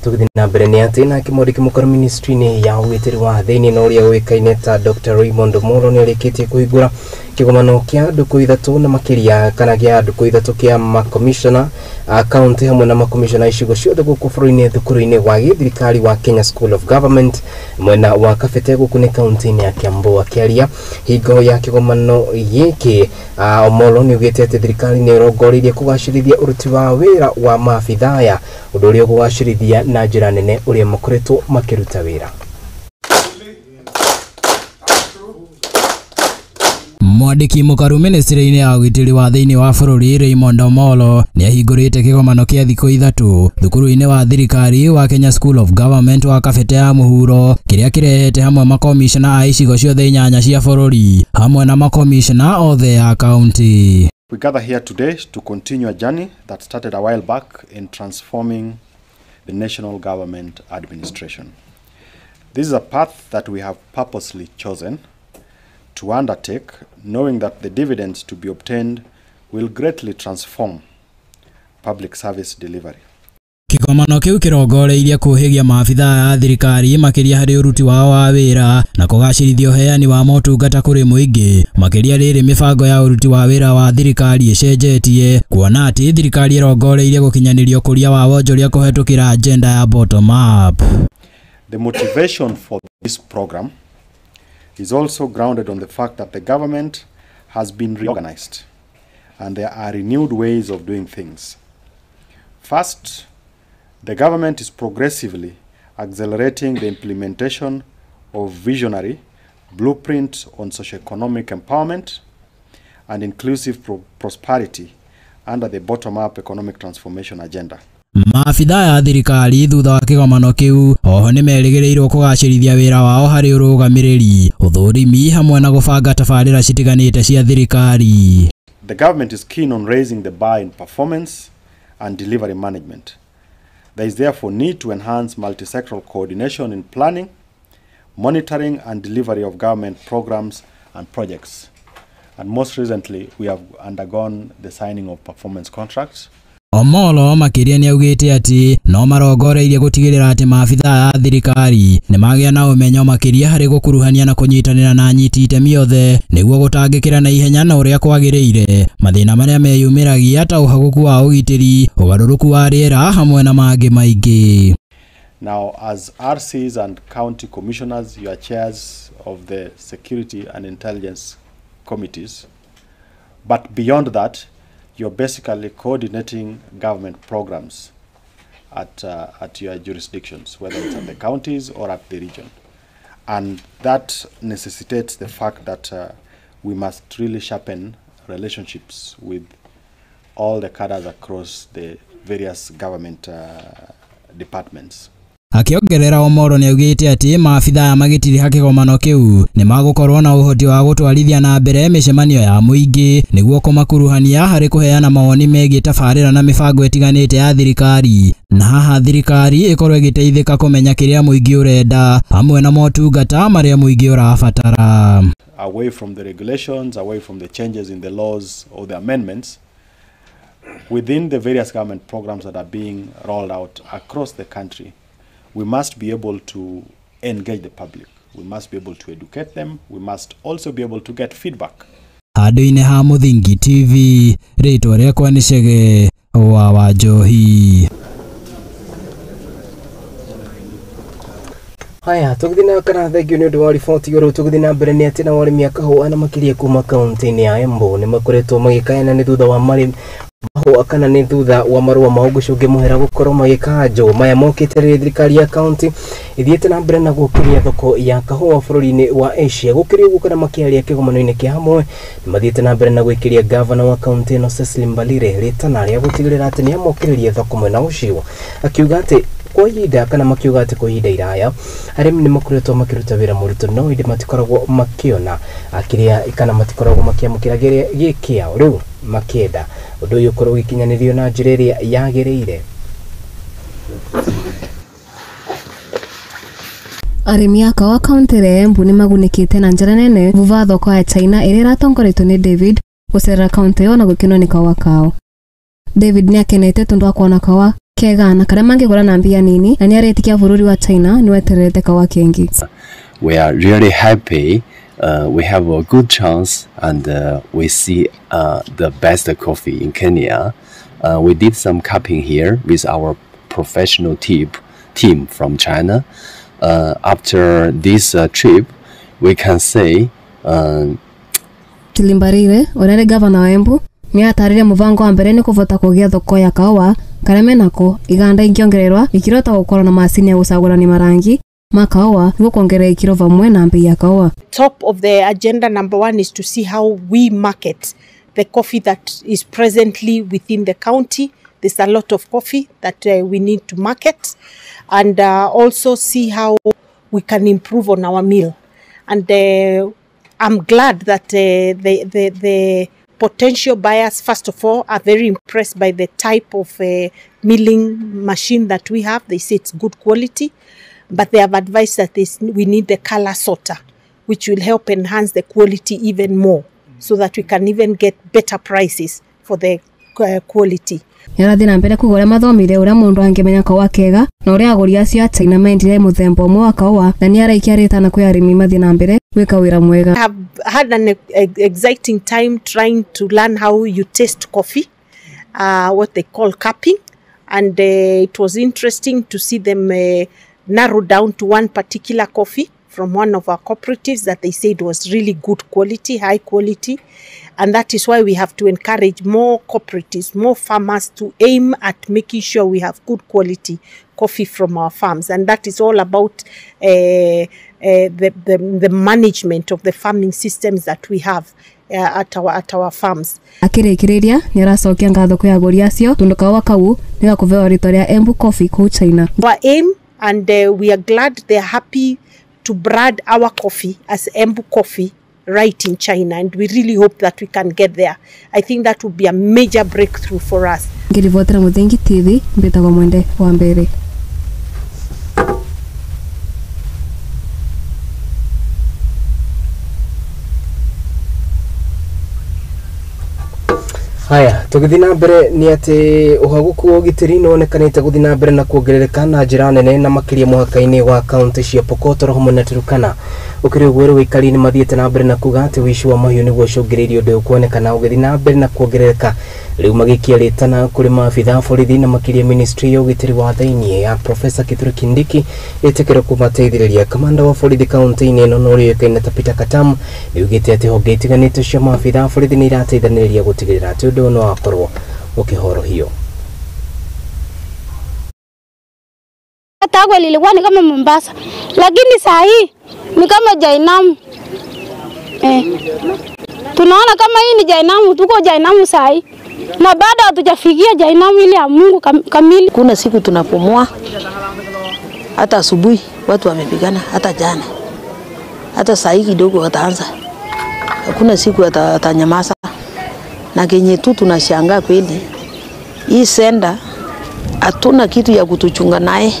S1: tũgĩthiĩ na mbere nĩ atĩ na kĩmwandĩki mũkuru ministry-inĩ ya ũgitĩri wa thĩinĩ na ũrĩa ũĩkaine ta Dr. Raymond Mohoro nĩ arĩkĩtie kũhingũra kigomano kia nduku ithatu na makiria kana gia nduku ithatu kia makomishona county hamwe na makomishona icigo ciothe guku bururi-ini thukuru-ini wa thirikari wa Kenya School of Government mwena wa Kabete guku ni county-ini ya Kiambu. Akiaria hingo ya kigomano giki Omolo ni ugite ati thirikari ni irongoririe kugacirithia uruti wa wira wa maabithaya undu uria kugacirithia na njira nene uria makoretwo makiruta wira.
S3: Mwandiki mukaru ministry-ini ya ugitiri wa thini wa bururi Raymond Omolo ni ahingurite kigomano kia thikũ ithatu thukuru-ini wa thirikari wa Kenya School of Government wa Kabete ya Mohoro kiria kirehete hamwe makomishona a icigo ciothe 8 cia bururi hamwe na makomishona othe ya county.
S2: We gather here today to continue a journey that started a while back in transforming the national government administration. This is a path that we have purposely chosen to undertake, knowing that the dividends to be obtained will greatly transform public service delivery.
S3: Kigomano kiu kirongoreirie kuhigia maabitha a thirikari makiria hari uruti wao wa wira na kugacirithia uheani wa motungata kuri muingi makiria riri mibango ya uruti wa wira wa thirikari icenjetie kuona ati thirikari irongoreirie gukinyanirio kuria wa wonjoria kuhetukira agenda ya bottom up.
S2: The motivation for this program is also grounded on the fact that the government has been reorganized and there are renewed ways of doing things. First, the government is progressively accelerating the implementation of visionary blueprint on socio-economic empowerment and inclusive prosperity under the bottom-up economic transformation agenda.
S3: Maabitha ya thirikari thutha wa kigomano kiu oho ni merigiriirwo kugacirithia wira wao hari urugamiriri uthurimi hamwe na gubanga tabarira citiganite cia thirikari.
S2: The government is keen on raising the bar in performance and delivery management. There is therefore need to enhance multi-sectoral coordination in planning, monitoring and delivery of government programs and projects. And most recently we have undergone the signing of performance contracts.
S3: Omolo makiria ni augite ati no marongoreirie gutigirira ati maabitha a thirikari ni magia na umenyo makiria hari gukuruhania na kunyitanira na anyiti itemi othe niguo gutangikira na ihenya na uria kwagiriire mathina maria meyumiragia ta uhaguku wa ugitiri ugaruruku wa riera hamwe na mangi maingi.
S2: Now, as RCs and county commissioners, you are chairs of the security and intelligence committees, but beyond that you're basically coordinating government programs at your jurisdictions, whether it's at the counties or at the region. And that necessitates the fact that we must really sharpen relationships with all the cadres across the various government departments.
S3: Akiongerera Omolo ni augite ati maabitha magitiri hakigomano kiu ni magukorwo na uhoti wa gutwarithia na mbere micemanio ya muingi niguo kumakuruhania hari kuheana mawoni megie tabarira na mibango itiganite ya thirikari na haha thirikari ikorwo igiteithika kumenya kiria muingi urenda hamwe na motungata maria muingi urabatara.
S2: Away from the regulations, away from the changes in the laws or the amendments, within the various government programs that are being rolled out across the country, we must be able to engage the public. We must be able to educate them. We must also be able to get feedback.
S3: Handu-ini ha Muthingi TV, ritwa riakwa ni Chege wa Wanjohi.
S1: Haya, tugithina kana thegio ni undu wa riboti yoro tugithina mbere ni ati na warimi akahua na makiria kuma kaunti-ini ya Embu ni makoretwo magikayana ni thutha wa marimi maho akana ni thutha wa marua ma gucunge muhera gukorwo magikanjo maya mokite ri thirikari ya county ithiete na mbere na gukiria thoko ya kahua bururi-ini wa Asia gukiria gukana makiaria kigomano-ini kia hamwe ni mathiete na mbere na gwikiria governor wa county no Cecily Mbalire ritana ria gutigirira ati ni amokiririe thoko mwena ucio akiuga ati kwa ihinda kana makiuga ati kwa ihinda iraya arimi ni makoretwo makiruta wira muruto no indi matikoragwo makiona akiria kana matikoragwo makiamukira gikia riu makienda undu uyu korwo gikinyanirio na njira iria yagiriire.
S10: Arimi a kawa kaunti ya Embu ni magunikite na njira nene vuva thoko ya China iria ratongoretwo ni David gucerera kaunti yo na gukinwo ni kawa kao. David ni akenete tondu akona kawa kega na karia mangigura na mbia nini na ni aretikia bururi wa China ni wetererete kawa kengi.
S22: We are really happy
S4: we have a good chance, and we see the best coffee in Kenya. We did some cupping here with our professional team from China. After this trip, we can say
S10: Tilimbarire orere gavana wa Embu ni atarire muvango wa mbere ni kuvota kugia thoko ya kawa kareme nako iganda ingiongererwa ikirota gukora na masini ya gusagurani marangi makawa niguo kuongerera ikiro vamwe na mbei ya kawa.
S22: Top of the agenda number 1 is to see how we market the coffee that is presently within the county. There's a lot of coffee that we need to market, and also see how we can improve on our mill. And I'm glad that the potential buyers, first of all, are very impressed by the type of milling machine that we have. They say it's good quality, but they have advised that we need the color sorter, which will help enhance the quality even more, so that we can even get better prices for the quality.
S10: Yarathi na mbere kugora mathomire uria mundu angimenya kawa kega na uria aguri acio a China mendire muthemba umwe wa kawa na ni araikia ritana kwi arimi mathi na mbere gwika wira mwega.
S22: I have had an exciting time trying to learn how you taste coffee, what they call cupping, and it was interesting to see them narrow down to one particular coffee from one of our cooperatives that they said was really good quality, high quality. And that is why we have to encourage more cooperatives, more farmers to aim at making sure we have good quality coffee from our farms. And that is all about the management of the farming systems that we have at our farms.
S10: Akirikiria ni aracokia ngatho kwi aguri acio tundu kawa kau ni gakuvewa rito ria Embu Coffee ku China.
S22: Our aim, and we are glad they are happy to brand our coffee as Embu Coffee right in China, and we really hope that we can get there. I think that would be a major breakthrough for us.
S10: Ngirivotera Muthingi TV mbitagwo Mwende wa mbere.
S1: Haya, tugithina mbere ni ati uhaguku wa ugitiri nonekanite guthina mbere na kuongerereka na njira nene na makiria muhaka-ini wa kaunti cia Pokot, Romo na Turkana. Ukiri ugwero wikari ni mathiete na mbere na kuga ati wici wa mahiu niguo ucungiriirie undu kuonekana ugithina mbere na kuongerereka. Riu magikia ritana kuri maabitha borithi na makiria ministry ya ugitiri wa thini ya Professor Kithure Kindiki itikira kumateithiriria kamanda wa borithi kaunti-ini ino no riekaine ta Peter Katam niugite ati honge itiganite cia maabitha borithi ni irateithaniria gutigirira ati undu no akorwo ukihorohio.
S23: Tagwe lilikuwa ni kama Mombasa, lakini saa hii ni kama Jainamu. Tunaona kama hii ni Jainamu, tuko Jainamu saa hii. Na bado hatujafikia Jainamu ile ya Mungu kamili.
S24: Kuna siku tunapumua, hata asubuhi watu wamepigana, hata jana. Hata saa hii kidogo wataanza. Hakuna siku atanyamaza. Na kenye tu tunashangaa kweli, hii senda hatuna kitu ya kutuchunga naye.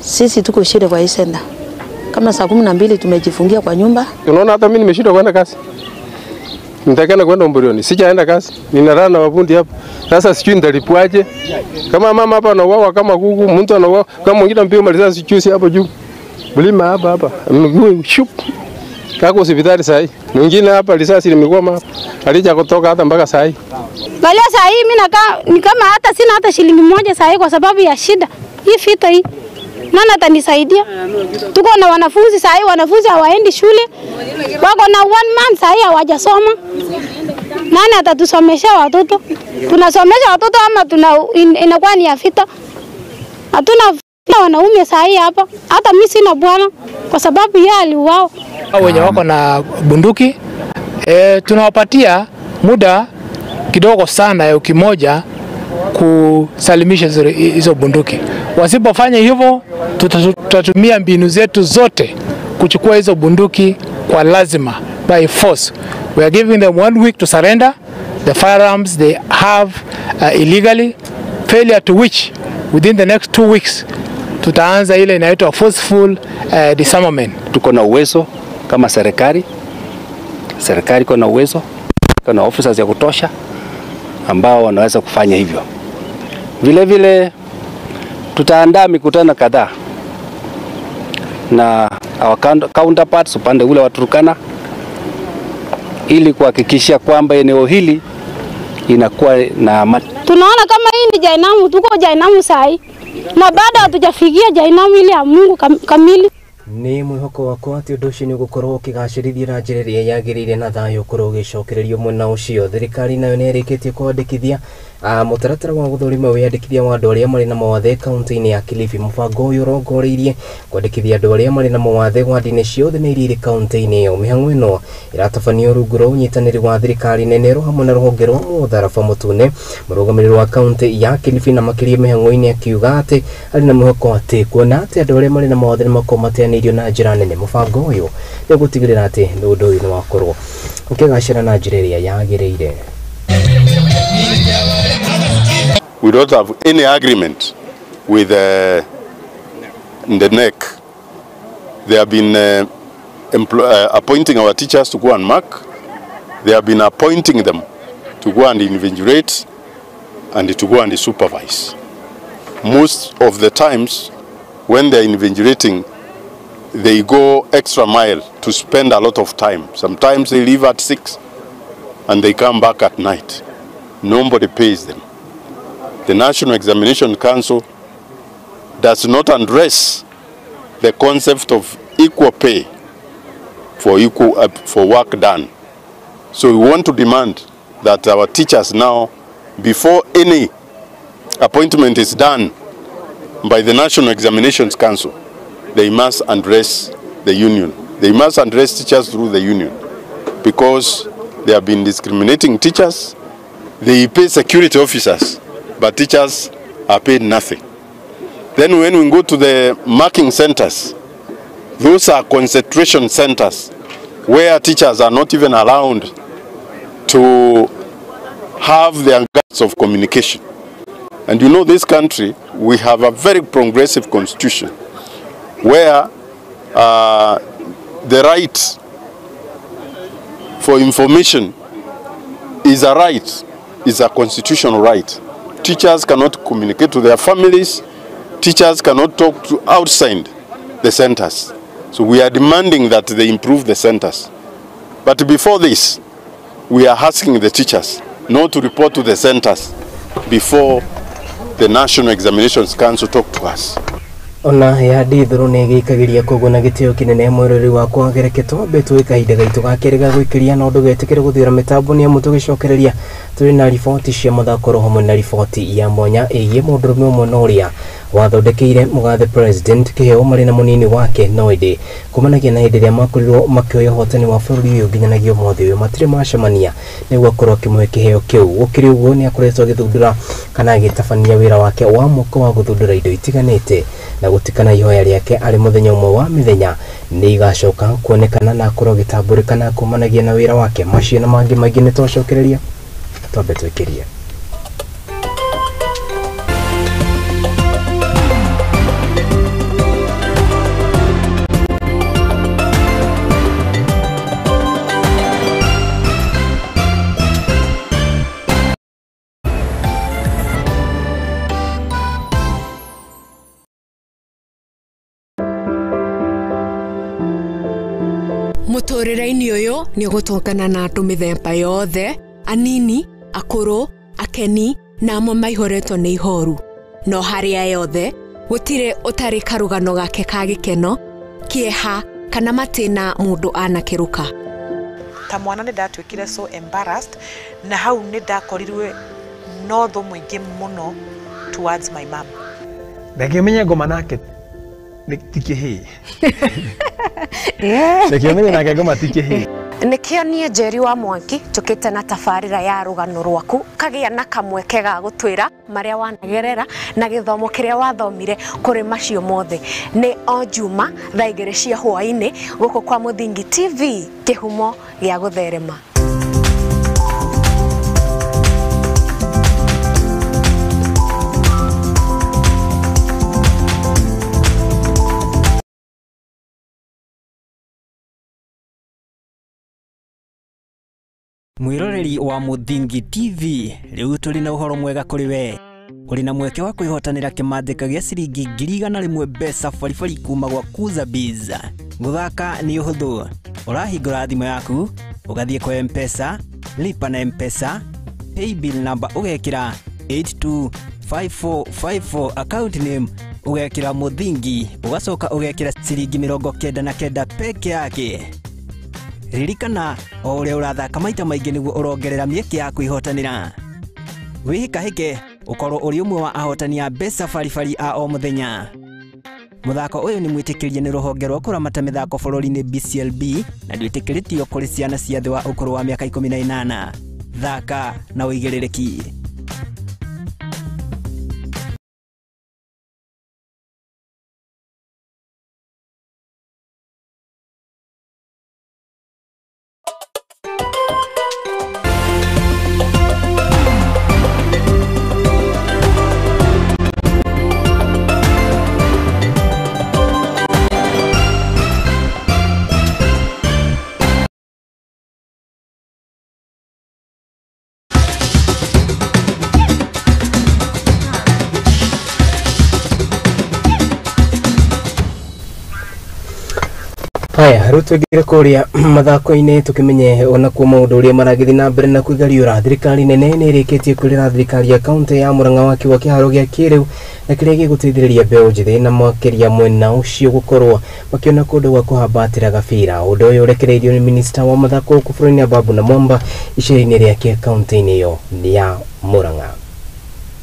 S24: Sisi tuko shida kwa hii senda. Kama saa 12 tumejifungia kwa nyumba.
S25: Unaona hata mimi nimeshindwa kwenda kazi. Nitakana kwenda Mburioni, sijaenda kazi. Ninalala na wabundi hapo. Sasa sijui nitalipwaje. Kama mama hapa anauawa kama kuku, mtu anauawa kama mwingine mpio maliza sichusi hapo juu. Mlima hapa. Mguu shup. Kako hospitali saa hii. Mwingine hapa risasi limegoma hapa. Alija kutoka hata mpaka saa hii.
S23: Galia saa hii mimi nakaa ni kama hata sina hata shilingi moja saa hii kwa sababu ya shida. Hii fita hii. Nani atanisaidia? Tuko na wanafunzi saa hii, wanafunzi hawaendi shule. Wako na 1 month saa hii hawajasoma. Nani atatusomesha watoto? Tunasomesha watoto ama inakuwa ni ya fita? Hatuna wanaume saa hii hapa. Hata mimi sina bwana kwa sababu yeye aliuao.
S26: Wenye wako na bunduki tunawapatia muda kidogo sana ya wiki moja kusalimisha hizo bunduki. Wasipofanya hivyo tutatumia mbinu zetu zote kuchukua hizo bunduki kwa lazima, by force. We are giving them 1 week to surrender the firearms they have illegally, failure to which within the next 2 weeks tutaanza ile inaitwa forceful disarmament.
S27: Tuko na uwezo kama serikali iko na uwezo, kuna officers ya kutosha ambao wanaweza kufanya hivyo. Vile vile tutaandaa mikutano kadhaa na our counterparts upande ule wa Turkana ili kuhakikisha kwamba eneo hili inakuwa na
S23: tunaona kama hii ni Jainamu, tuko Jainamu sai na baada hatujafikia Jainamu ile ya Mungu kamili.
S1: Ni mwihoko wakwa ati undu ucio ni ugukorwo ukigacirithia na njira iria yagirire na thayo ukorwo ugicokererio mwena ucio. Thirikari nayo ni irikitie kwandikithia mutaratara wa guthurima wiyandikithia wa andu aria mari na mawathe kaunti-ini ya Kilifi. Mubango uyu urongoreirie kwandikithia andu aria mari na mawathe wadi-ini ciothe ni iri kaunti-ini iyo. Mihango ino iratabanio rungu rwa unyitaniri wa thirikari nene hamwe na ruhonge rwa mutharaba mutune. Murugamiriri wa kaunti ya Kilifi na makiria mihango-ini akiuga ati ari na mwihoko ati kuona ati andu aria mari na mawathe ni makomateanirio na njira nene. Mubango uyu ni gutigirira ati undu uyu ni wakorwo ukigacira na njira iria yagirire.
S5: We don't have any agreement with the NEC. They have been appointing our teachers to go and mark. They have been appointing them to go and invigilate and to go and supervise. Most of the times when they are invigilating, they go extra mile to spend a lot of time. Sometimes they leave at 6 and they come back at night. Nobody pays them. The National Examination Council does not address the concept of equal pay for work done. So we want to demand that our teachers now, before any appointment is done by the National Examinations Council, they must address the union. They must address teachers through the union because they have been discriminating teachers. They pay security officers, but teachers are paid nothing. Then when we go to the marking centers, those are concentration centers where teachers are not even allowed to have their guts of communication. And you know, this country, we have a very progressive constitution where the right for information is a right, is a constitutional right. Teachers cannot communicate to their families. Teachers cannot talk to outside the centers. So we are demanding that they improve the centers. But before this, we are asking the teachers not to report to the centers before the National Examinations Council talk to us.
S1: Ona ya ndithuru ni gikagiria kuguna gitio kinene mwirori wa kwagereketwo betu ikahinda gaitu gakerega gwikiria na undu getikire guthira mitambo ni amu tugicokereria turi na riboti cia muthako roho na riboti ya mwanya eye mundurume umwe noria wathondekeire mugathe president kiheo mari na munini wake noide kumanagia na hindi ria makorirwo makioya hotani wa bururi uyu nginyanagio mothe uyu matire macemania niguo korwo kimwe kiheo kiu gukiri uguo ni akoretwo agithundura kana agitabania wira wake wa mwaka wa guthundura indo itiganite na gutikana ihoya riake ari muthenya umwe wa mithenya ni igacoka kuonekana na akorwo gitamburikana kumanagia na wira wake macio na mangi maingi ni twacokereria twambe twekirie.
S7: Mutorera-ini uyu ni gutongana na andu mithemba yothe, anini, akuru, akeni na amwe maihoretwo ni ihoru. No haria yothe gutire utari karugano gake ka gikeno, kieha kana matina mundu anakiruka.
S20: Ta mwana ni ndatwikire so embarrassed na hau ni ndakorirwe no tho mwingi muno towards my mom.
S8: Ndakimenya ngoma nake tikihi. Ndakimenya nake ngoma tikihi.
S7: Nikio nie Njeri wa Mwangi tukite na tafarira ya rugano rwaku kagia na kamweke ga gutwira maria wanagerera na githomo kiria wathomire kuri macio mothe ni o Juma thaa 2 cia hwaini guku kwa Muthingi TV kihumo gia gutherema.
S21: Mwiroreri wa Muthingi TV riu turi na uhoro mwega kuri we uri na mweke wa kwihotanira kimandika gya ciringi 100 mbeca baribari kuma gwa Kuza Biz. Guthaka ni uhuthu. Urahingura thimu yaku, ugathie kwa M-Pesa, lipa na M-Pesa, paybill number ugekira 825454, account name ugekira muthingi, ugacoka ugekira ciringi 99 peke yake. Ririkana o uria urathaka maita maingi niguo urongerera mieke yaku ihotanira. Wihikahike ukorwo uri umwe wa ahotani a mbeca baribari a o muthenya. Muthako uyu ni mwitikirie ni ruhonge rwa kuramata mithako bururi-ini BCLB na ndwitikiritio kuri ciana cia thi wa ukuru wa miaka 18. Thaka na uigirereki.
S1: Haya, rutwegire kuria mathako-ini tukimenye ona kwa maundu uria maragithi na mbere na kuigariura. Thirikari nene ni irikitie kwirira thirikari ya kaunti ya Murang'a waki wa kiharo gia kiriu na kiria giguteithiriria mbeu njithi na mwakiria mwena ucio gukorwo makiona kundu gwa kuhambatira gabira. Undu uyu urekereirio ni minista wa mathako guku bururi-ini Babu na Mwamba icera-ini riake kaunti-ini iyo ya Murang'a.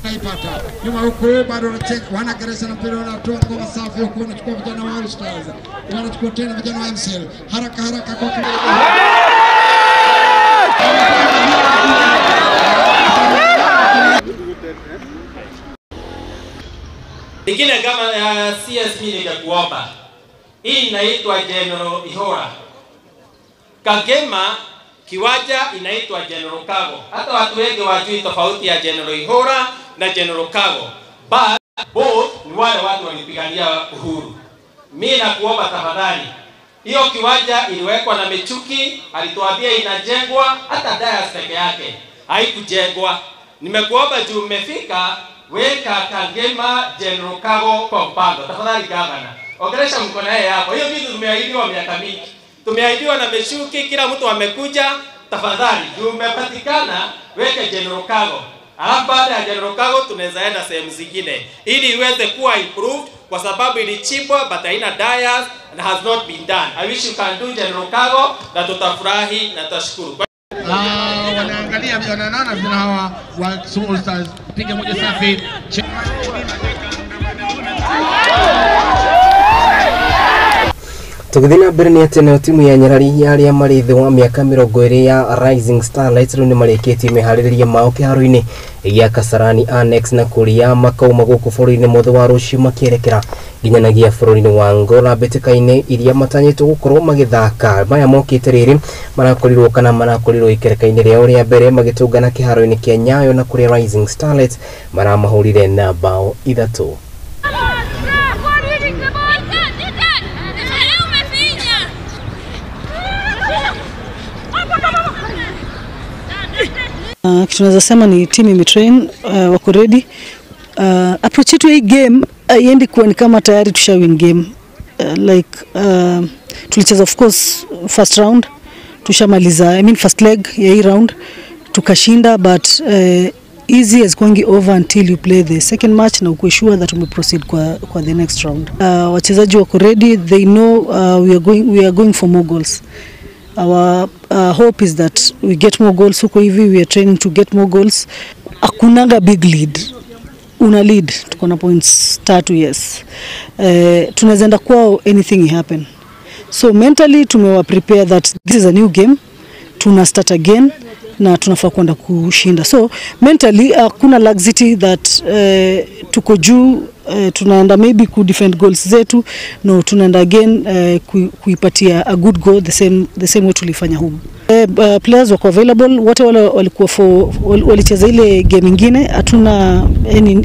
S6: Naipata nyuma huko bado wanagereza na mpira wanatoa ngoma safi huko, wanachukua vijana wa All Stars, wanachukua tena vijana wa MCL, haraka kwa
S9: ingine kama CSP nikakuomba. Hii inaitwa General Ihora. Kagema kiwanja inaitwa General Kago. Hata watu wengi wajui tofauti ya General Ihora na General Kago. But both ni wale watu walipigania uhuru. Mimi nakuomba tafadhali. Hiyo kiwanja iliwekwa na Mechuki, alituambia inajengwa, hata Dayas peke yake haikujengwa. Nimekuomba juu umefika, weka Kagema General Kago kwa mpango. Tafadhali gavana, ongelesha mkono yeye hapo. Hiyo kitu tumeahidiwa miaka mingi. Tumeahidiwa na Meshuki, kila mtu amekuja. Tafadhali umepatikana, weka General Kago. Alafu baada ya General Kago tunaweza enda sehemu zingine ili iweze kuwa improved, kwa sababu ilichimbwa but haina Dayas and has not been done. I wish you can do General Kago na tutafurahi na tutashukuru.
S6: Wanaangalia wanaona vijana hawa wa All Stars, piga moja safi.
S1: Tukithina mbere ni ati nayo timu ya Nyarari yaria mari thi wa miaka 20 ya Rising Starlights riu ni marikitie mihaririria mao kiharo-ini gia Kasarani Annex na kuria makauma guku bururi-ini mothe wa rucio makierekera ginyanagia bururi-ini wa Angola mbitĩka-ini iria matanyitwo gukorwo magithaka. Maya mokite riri marakorirwo kana marakorirwo ikereka-ini riao ria mbere magitungana kiharo-ini kia Nyayo na kuria Rising Starlights maramahurire na bao 3.
S11: Tunaweza sema ni team imetrain, wako ready. Approach to a game haiendi kuwa ni kama tayari tusha win game. Tulicheza of course first round, tushamaliza first leg ya hii round tukashinda, but easy as going over until you play the second match na uko sure that proceed kwa the next round. Wachezaji wako ready, they know we are going for more goals. Our hope is that we get more goals. Huko hivi we are training to get more goals. Akunanga big lead. Una lead, tuko na points 3, yes. Tunaweza enda kwa anything happen. So mentally tumewa prepare that this is a new game. Tuna start again na tunafaa kwenda kushinda. So mentally kuna laxity that tuko juu, tunaenda maybe ku defend goals zetu. No, tunaenda again kuipatia a good goal the same way tulifanya home. Players wako available, wote wale walikuwa walicheza ile game nyingine, hatuna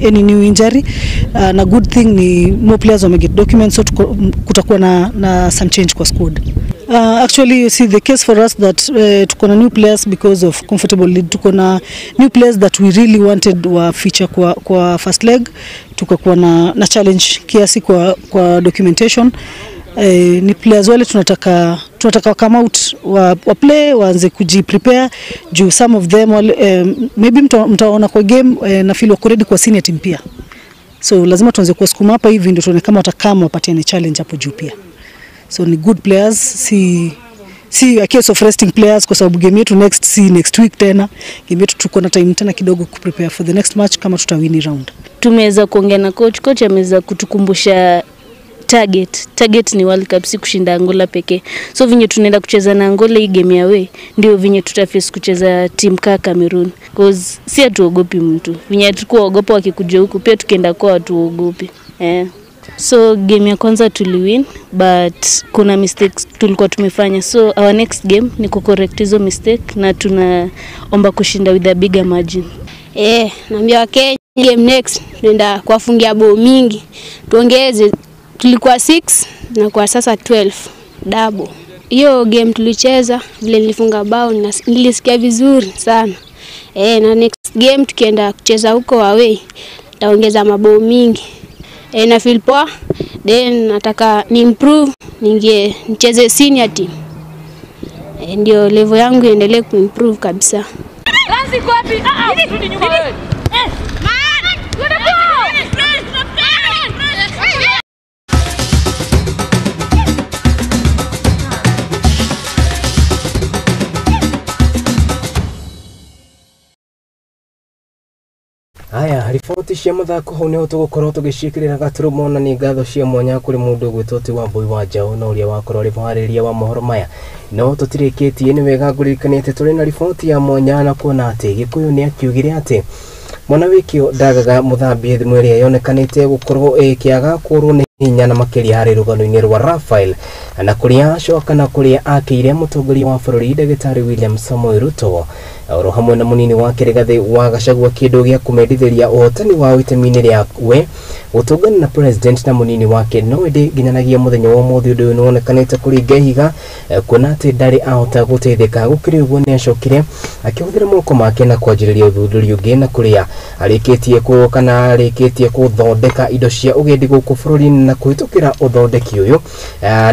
S11: any new injury. Na good thing ni more players wameget documents, so kutakuwa na some change kwa squad. Actually, you see the case for us that tuko na new players because of comfortable lead. Tuko na new players that we really wanted wa feature kwa first leg. Tukakuwa na challenge kiasi kwa documentation. Ni players wale tunataka come out wa play, waanze kujiprepare juu some of them maybe mtaona kwa game na feel wako ready kwa senior team pia. So lazima tuanze kuwasukuma hapa hivi ndio tuone kama watakama wapatiane challenge hapo juu pia. So ni good players, si a case of resting players kwa sababu game yetu next week tena. Game yetu tuko na time tena kidogo kuprepare for the next match kama tutawini round.
S12: Tumeweza kuongea na coach ameweza kutukumbusha target ni World Cup, si kushinda Angola pekee. So vinyo tunaenda kucheza na Angola hii game ya we, ndio vinyo tutaface kucheza team ka Cameroon, cause si hatuogopi mtu. Vinyo tukuogopa wakikuja huku pia tukienda kwa hatuogopi. So game ya kwanza tuliwin, but kuna mistakes tulikuwa tumefanya, so our next game ni kucorrect hizo mistake na tunaomba kushinda with a bigger margin.
S23: Naambia Wakenya game next tunaenda kuwafungia bao mingi, tuongeze. Tulikuwa 6 na kwa sasa 12 double. Hiyo game tulicheza vile nilifunga bao nilisikia vizuri sana. Na next game tukienda kucheza huko away taongeza mabao mingi. Na feel poa, then nataka ni improve, nicheze senior team. Ndio level yangu iendelee kuimprove kabisa.
S13: Lanzi kwa wapi? Rudi nyuma wewe.
S1: Aya, riboti cia mathako hau niho tugukorwo tugicikirira gaturumo na ni ngatho cia mwanya kuri mundu gwitoti wa mbui wa njao na uria wakorwo ribaririria wa mohoro maya. No tutirikitie ni wega ngurikania ati turi na riboti ya mwanya na kuona ati Gikuyu ni akiugire ati mwana wikio ndagaga muthambie thimu iria yonekanite gukorwo ikiaga kurwo ni hinya na makiria hari rugano-ini rwa Rafael na kuria acoka na kuria akiire mutongoria wa bururi Ndagĩtarĩ William Samoei Ruto oro hamwe na munini wake Rigathi wa Gachagua kindu gia kumendithĩria uhotani wa itemi-inĩ rĩawe gũtũngana na president na munini wake no ĩndĩ nginyanagia muthenya wa ũmũthĩ ũndũ ũyũ nĩwonekanĩte kũringa ihiga kuona atĩ ndarĩ ahota gũteithĩka gũkĩrĩ ũguo nĩacokire akĩhũthĩra moko make na kwanjĩrĩria ũthundũri ũngĩ na kũrĩa arĩkĩtie gũthondeka indo cia ũgendi gũkũ bũrũri-inĩ na kũhĩtũkĩra ũthondeki ũyũ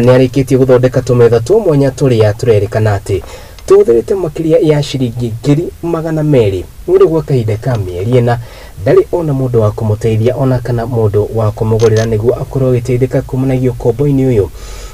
S1: nĩ arĩkĩtie gũthondeka tũmetha twa mwanya tũrĩa tũrerĩkana atĩ tuhũthĩrĩte makĩria ya ciringi 200,000 nĩ gwa kahinda ka mĩeri ĩna. Ndarĩ ona mũndũ wa kũmũteithia ona kana mũndũ wa kũmũgũrĩra nĩguo akorwo agĩteithĩka kumanagio kombo-inĩ ũyũ.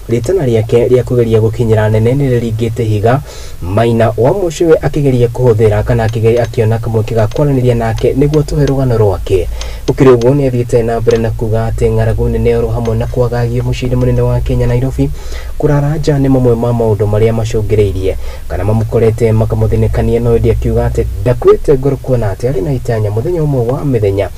S1: Ritana rĩake rĩa kũgeria gũkinyĩra nene nĩ rĩringĩte higa. Maina wa Mũcũwe akĩgeria kũhũthĩra kana akĩona kamweke ga kwaranĩria nake nĩguo tũhe rũgano rwake. Ũkĩrĩ ũguo nĩ athiĩte na mbere na kuga atĩ ng'aragu nene oro hamwe na kwagagio mũciĩ-inĩ mũnene wa Kenya Nairobi kũrara nja nĩ mamwe ma maũndũ marĩa macũngĩrĩirie kana mamũkorete makamũthinĩkania, no ĩndĩ akiuga atĩ ndakuĩte ngoro kuona atĩ arĩ na itanya mũthenya ũmwe wa mĩthenya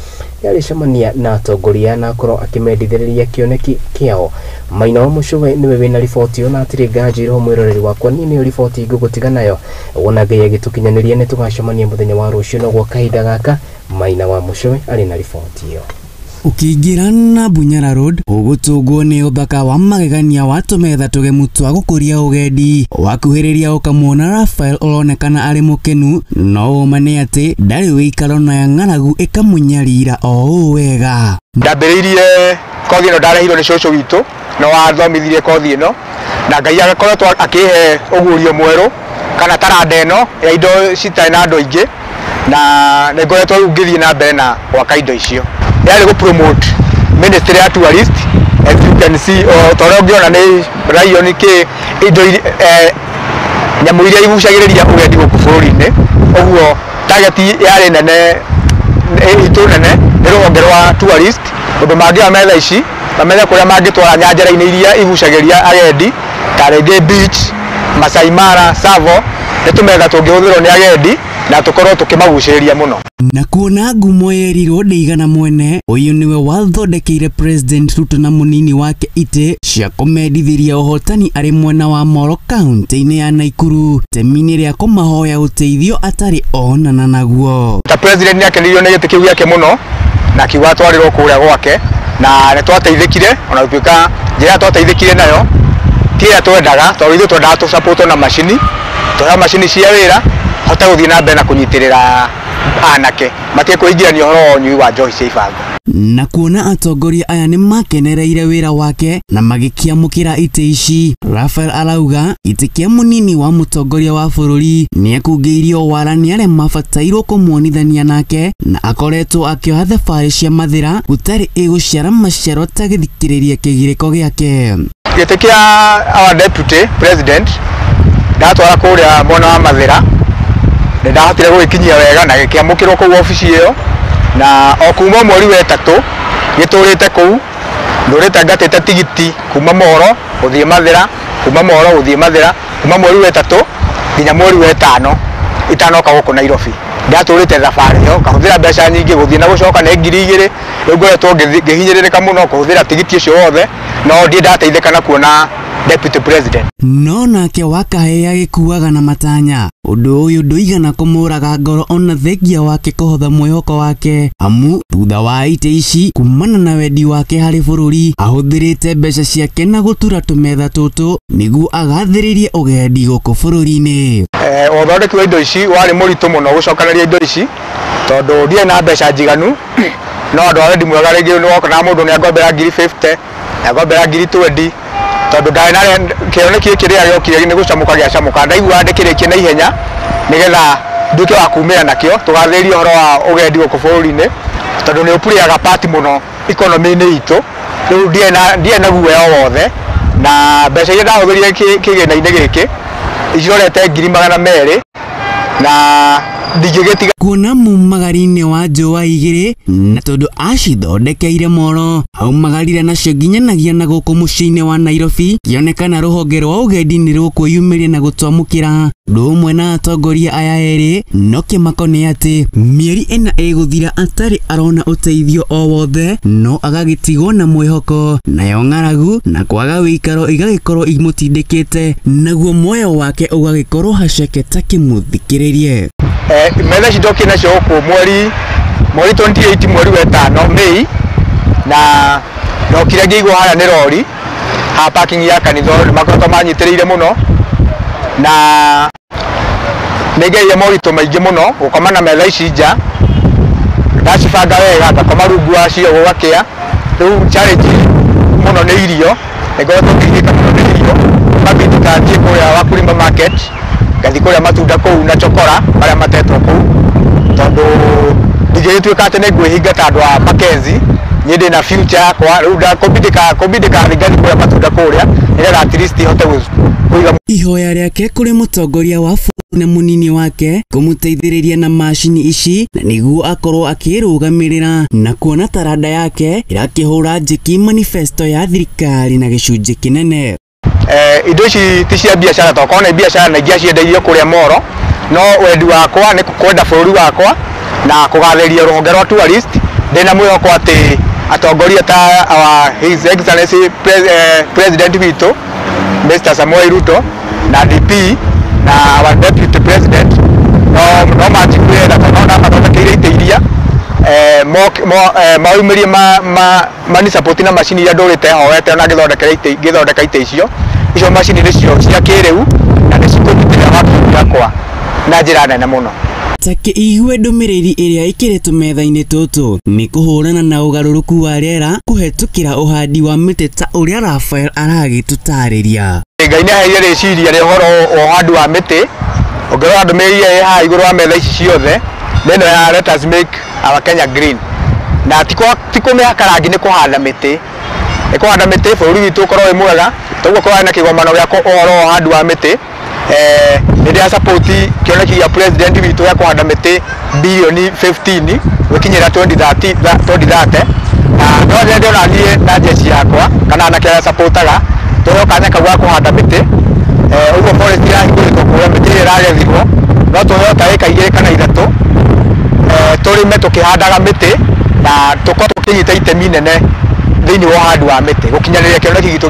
S1: nĩarĩcemania na atongoria na akorwo akĩmendithĩrĩria kĩoneki kĩao. Maina wa Mũcũwe niwe wĩna riboti ĩyo na atirĩ nganjĩrwo mwĩroreri wakwa niĩ nĩyo riboti ngũgũtiga nayo wona Ngai agĩtũkinyanĩria nĩ tũgacemania mũthenya wa rũciũ no gwa kahinda gaka. Maina wa Mũcũwe arĩ na riboti ĩyo.
S3: Ukiingira na Bunyara Road ugutungwo ni uthaka wa magegania wa tumetha tugemu twa gukuria ugendi wakuhiriria ukamwona Rafael uronekana ari mukenu no umane ati ndari wikaro na ng'aragu ikamunyarira o wega.
S26: Ndambĩrĩirie kothi ĩno ndarehirwo nĩ cũcũ witũ no wathomithirie kothi ĩno na Ngai agakoretwo akĩhe ũguũrio mwerũ kana taranda ĩno ya indo citarĩ na andũ aingĩ na nĩngoretwo rĩu ngĩthiĩ na mbere na gwaka indo icio. Yari go promote ministry ya tourist, as you can see toro ngiona ni rayon ki indo nyamu iria igucagĩrĩria ugendi gũkũ bũrũri-inĩ. Ũguo target yari nene itu nene ni rũhonge rwa tourist ũndũ mangĩoya metha ici mametha kũrĩa mangĩtwara nyanjara-inĩ iria igucagĩria agendi ta rĩngĩ beach, Masai Mara, Savo nĩ tũmetha tũngĩhũthĩrwo nĩ agendi
S2: na tukorwo tukimagucĩrĩria muno.
S3: Na kuona ngumo yerirwo ndeigana mwene uyu niwe wathondekeire President Ruto na munini wake ite cia kumendithiria uhotani ari mwena wa Mohoro kaunti-ini ya Nakuru temini ria kumahoya uteithio atari onana naguo.
S2: Ta president niakenirio ni giti kiu giake muno na kiuga twarirwo kuria gwake na ni twateithikire ona gũtuĩka njĩra twateithikire nayo tira twendaga tondũ ithuĩ twendaga tu support na macini tũheo macini cia wĩra hote gũthiĩ na mbere na kũnyitĩrĩra anake matie kũingĩrania ũhoro wa ũnyui wa njohi cia ibango.
S3: Na kuona atongoria aya ni makenereire wira wake na magikiamukira ite ici, Rafael arauga ite kia munini wa mutongoria wa bururi ni akungĩirio warani aria mabatairwo kũmuonithania nake na akoretwo akioha thabarĩ cia mathira gũtarĩ ĩgũciara maciaro ta gĩthikĩrĩria kĩgirĩko gĩake.
S2: Gĩtĩ kia our deputy president ndatwara kũrĩa mwena wa mathira ndahotire gũgĩkinyia wega na gĩkĩamũkĩrwo kũu ofici ĩyo na o kuma mweri wa ĩtatũ gĩtũrĩte kũu ndũrĩte ngatĩte tigiti kuma Mohoro gũthiĩ mathira kuma Mohoro gũthiĩ mathira kuma mweri wa ĩtatũ nginya mweri wa ĩtano itanoka gũkũ Nairobi ndatũrĩte thabarĩ ĩyo kahũthĩra mbeca nyingĩ gũthiĩ na gũcoka nĩ 2,000 rĩu ngoretwo ngĩhinyĩrĩrĩka mũno kũhũthĩra tigiti ũcio wothe no ndiĩ ndateithĩka na kuona deputy president.
S3: No nake wakahea gĩkuaga na matanya ũndũ ũyũ ndũigana kũmũraga ngoro ona thengia wake kũhotha mwĩhoko wake amu thutha wa ite ici kumana na wendi wake harĩ bũrũri ahũthĩrĩte mbeca ciake na gũtura tũmetha tũtũ nĩguo agathĩrĩrie ũgendi gũkũ bũrũri-inĩ.
S2: Ũthondeki wa indo ici warĩ mũritũ mũno gũcokanĩria indo ici tondũ ndiĩ na mbeca njiganu no andũ a wendi mwega rĩngĩ nĩ woka na mũndũ nĩ agombera 50,000 agombera 20,000 tondũ ndaĩ na kĩoneki kĩrĩa gĩokire nĩ gũcamũka gĩacamũka ndaigua ndĩkĩrĩkie na ihenya nĩgetha nduĩke wa kumĩra nakĩo tũgathĩrĩrie ũhoro wa ũgendi gũkũ bũrũri-inĩ tondũ nĩ ũpuriaga pati mũno ikonomi-inĩ itũ rĩu ndiĩ na guoya wothe na mbeca iria ndahũthĩrire kĩgĩna-inĩ gĩkĩ icirorete 200,000 na ndingĩgĩtiga
S3: kuona mumagari-inĩ wa njũa igĩrĩ na tondũ acithondekeire Mohoro aumagarire nacio nginyanagia na gũkũ mũciĩ-inĩ wa Nairobi kĩonekana rũhonge rwa ũgendi nĩ rũkwĩyumĩria na gũtwamũkĩra ũndũ ũmwe na atongoria aya erĩ no kĩmako nĩ atĩ mĩeri ĩna ĩgũthira atarĩ arona ũteithio o wothe no agagĩtigwo na mwĩhoko nayo ng'aragu na kwaga wĩikaro igagĩkorwo imũtindĩkĩte naguo muoyo wake ũgagĩkorwo haceke ta kĩmũthikĩrĩrie.
S2: Metha ici ndokire nacio gũkũ mweri 28 mweri wa ĩtano Mei na ndokire ngĩigwo harĩa nĩ rori ha parking ya kanitha nĩ makoretwo manyitĩrĩire mũno na nĩngereire moritũ maingĩ mũno gũkoma na metha ici nja ndacibanga wega ngakoma rungu wacio gũgakĩa rĩu challenge mũno nĩ irio ngoretwo ngĩhĩka mũno nĩ irio mabindika thiĩ kũrĩa Wakulima market ngathi kũrĩa matunda kũu na chokora marĩa matetwo kũu tondũ ndingĩgĩtuĩka atĩ nĩ ngwĩhinga ta andũ a Makenzi niĩ ndĩ na future yakwa rĩu ndakombindĩka ngathi kũrĩa matunda kũrĩa nĩgetha at least hote kũiga
S3: ihoya rĩake kũrĩ mũtongoria wa bũrũri na mũnini wake kũmũteithĩrĩria na macini ici na nĩguo akorwo akĩrũgamĩrĩra na kuona taranda yake ĩrakĩhũra njeki manifesto ya thirikari na gĩcunjĩ kĩnene.
S2: Indo ici ti cia biacara tondũ nĩ biacara na ingĩ aciendeirio kũrĩa Mohoro no wendi wakwa nĩ kwenda bũrũri wakwa na kũgathĩrĩria rũhonge rwa tourist ndĩna mwĩhoko atĩ atongoria ta His Excellency President witũ Mr. Samuel Ruto na DP na our Deputy President no manjiguĩre na tondũ no mathondekeire ite iria maumĩrie mani support na macini iria ndũrĩte hoete na gĩthondeka ite icio macini nĩcio cia kĩrĩu na nĩcikũnyitĩrĩra wabici yakwa na njĩra nene mũno.
S3: Take igue ndũmĩrĩri ĩrĩa ĩkĩrĩtwo metha-inĩ tũtũ nĩ kũhũrana na ũgarũrũku wa rĩera kũhetũkĩra ũhandi wa mĩtĩ ta ũrĩa Rafael aragĩtũtarĩria.
S2: Ngai nĩaheire rĩciria rĩa ũhoro wa ũhandi wa mĩtĩ ũngĩrora ndũmĩrĩri ĩrĩa haha igũrũ wa metha ici ciothe nĩno ya let us make our Kenya green na ti kũmĩhaka rangi nĩ kũhanda mĩtĩ bũrũri witũ ũkorwo wĩ mwega toguo korwo na kĩgomano gĩa ũhoro wa ũhandi wa mĩtĩ nĩ ya support kĩoneki gĩa president witũ ya kũhanda mĩtĩ bilioni 15 gũkinyĩra 2030 na no ndĩrona niĩ na njeci yakwa kana anake arĩa supportaga tũheo kanya kau ga kũhanda mĩtĩ ũguo forest irahingũrĩtwo kũrĩa mĩtĩ ĩrĩa ĩragethirwo no tuhoya eka 2 kana 3 turime tukihandaga miti na tukorwo tukinyita itemi nene thini wa handu wa miti gukinyaniria kioneki gitu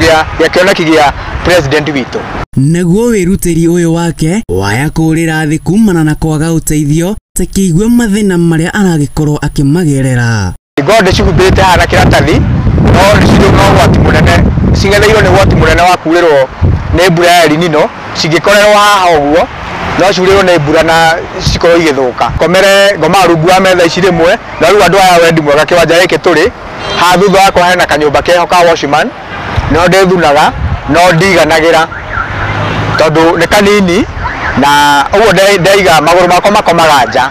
S2: gia president witu.
S3: Naguo wirutiri uyu wake waya kurira thi kumana na kwaga uteithio takigwe mathina maria aragikorwo akimagerera.
S2: Gode cigumbite hana kiratathi no nicirio no gwati munene cingetheirwo ni gwati munene wa kurirwo ni mbura ya Elnino cingikorerwo haha uguo no ciurirwo ni mbura na cikorwo igithuka komere ngoma rungu wa metha ici rimwe na riu andu aya wendi mwega kiwanja giki turi ha thutha wako hena kanyumba keho ka washman no ndethunaga no ndiganagira tondu ni kanini na uguo ndaiga maguru makwa makomaga nja.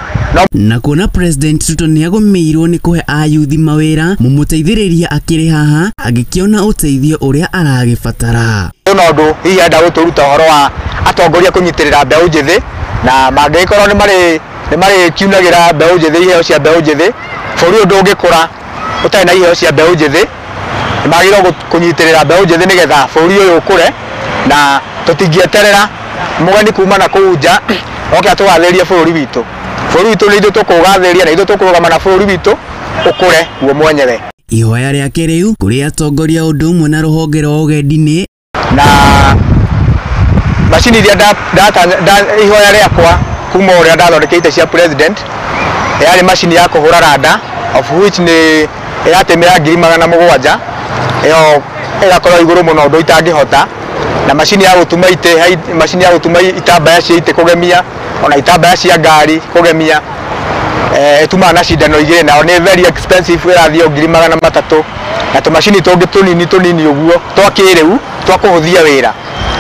S3: Na kuona President Ruto ni agomeirwo ni kuhe ayuthi mawira mumuteithiriria akiri haha agikiona uteithio uria aragibatara.
S2: No ndu hihi enda guturuta horo wa atongoria kunyitirira mbeu njithi na mangikorwo ni mari kiunagira mbeu njithi iheo cia mbeu njithi bũrũri ũndũ ũngĩkũra ũtarĩ na iheo cia mbeu njithi ni magĩrĩirwo kunyitirira mbeu njithi nigetha bũrũri ũyũ ũkũre na tutingieterera mugani kuma na kũu nja oke atũgathĩrie bũrũri witũ. Bũrũri witũ nĩ ithuĩ tũkũgathĩria na ithuĩ tũkũrũgama na bũrũri witũ ũkũre guo mwenyewe.
S3: Ihoya rĩake rĩu kũrĩ atongoria ũndũ ũmwe na rũhonge rwa ũgendi-inĩ
S2: na macini iria ihoya rĩakwa kuma ũrĩa ndathondekeite cia president yarĩ macini ya kũhũra rada of which nĩ ĩratĩmĩra 700,000 ĩyo ĩgakorwo igũrũ mũno ũndũ itangĩhota na macini ya gũtuma itĩ macini ya gũtuma itambaya cia itĩ kũgemia ona itambaya cia ngari kũgemia ĩtumaga na cindano igĩrĩ nao nĩ very expensive ĩrathiĩ 300,000 na tũmacini tũngĩ tũnini ũguo twa kĩrĩu twa kũhũthia wĩra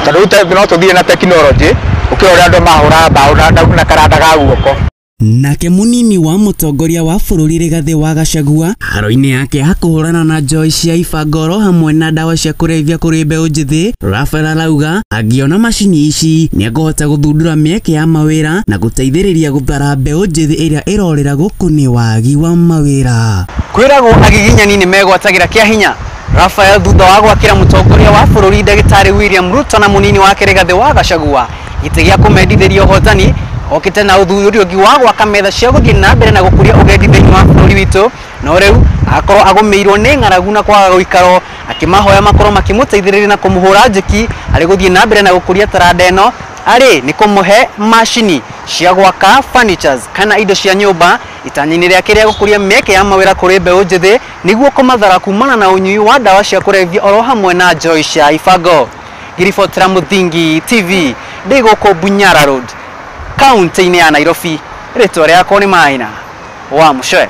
S2: tondũ no tũthiĩ na tekinoronjĩ ũkĩrora ũrĩa andũ mahũra mbaũ na karanda ga guoko.
S3: Nake munini wa mutongoria wa bũrũri Rigathi wa Gachagua haro-inĩ yake hakuhũrana na njoi cia ibangoro hamwe na ndawa cia kũrebia kũrĩ mbeũ njĩthĩ, Raphael arauga angiona macini ici nĩekũhota gũthundũra mĩeke ya mawĩra na gũteithĩrĩria gũthara mbeũ njĩthĩ ĩrĩa ĩrorĩra gũkũ nĩ wagi wa mawĩra.
S4: Kwĩragwo agiginyani nĩ megwatagĩra kĩa hinya Raphael thutha wa gwakĩra mũtongoria wa bũrũri Ndagĩtarĩ William Ruto na munini wake Rigathi wa Gachagua gĩtĩ gĩa kũmendithĩria ũhotani okite na uthuri ũngĩ wa gwaka metha cia gũthiĩ na mbere na gũkũria ũgendi thĩinĩ wa bũrũri witũ no rĩu akorwo agomeirwo nĩ ng'aragu na kwaga gũikaro akimahoya makorwo makĩmũteithĩrĩria na kũmũhũra njeki arĩ gũthiĩ na mbere na gũkũria taranda ĩno arĩ nĩ kũmũhe macini cia gwaka furnitures kana indo cia nyũmba itanya-inĩ rĩake rĩa gũkũria mĩeke ya mawĩra kũrĩ mbeũ njĩthĩ nĩguo kũmathara kumana na ũnyui wa ndawa cia kũrebia oro hamwe na njoi cia ibango. Ngiribotera Muthingi TV ndĩ gũkũ Bunyara Road kaunti-inĩ ya Nairobi. Rĩtwa rĩakwa nĩ Maina wa Mũcwe.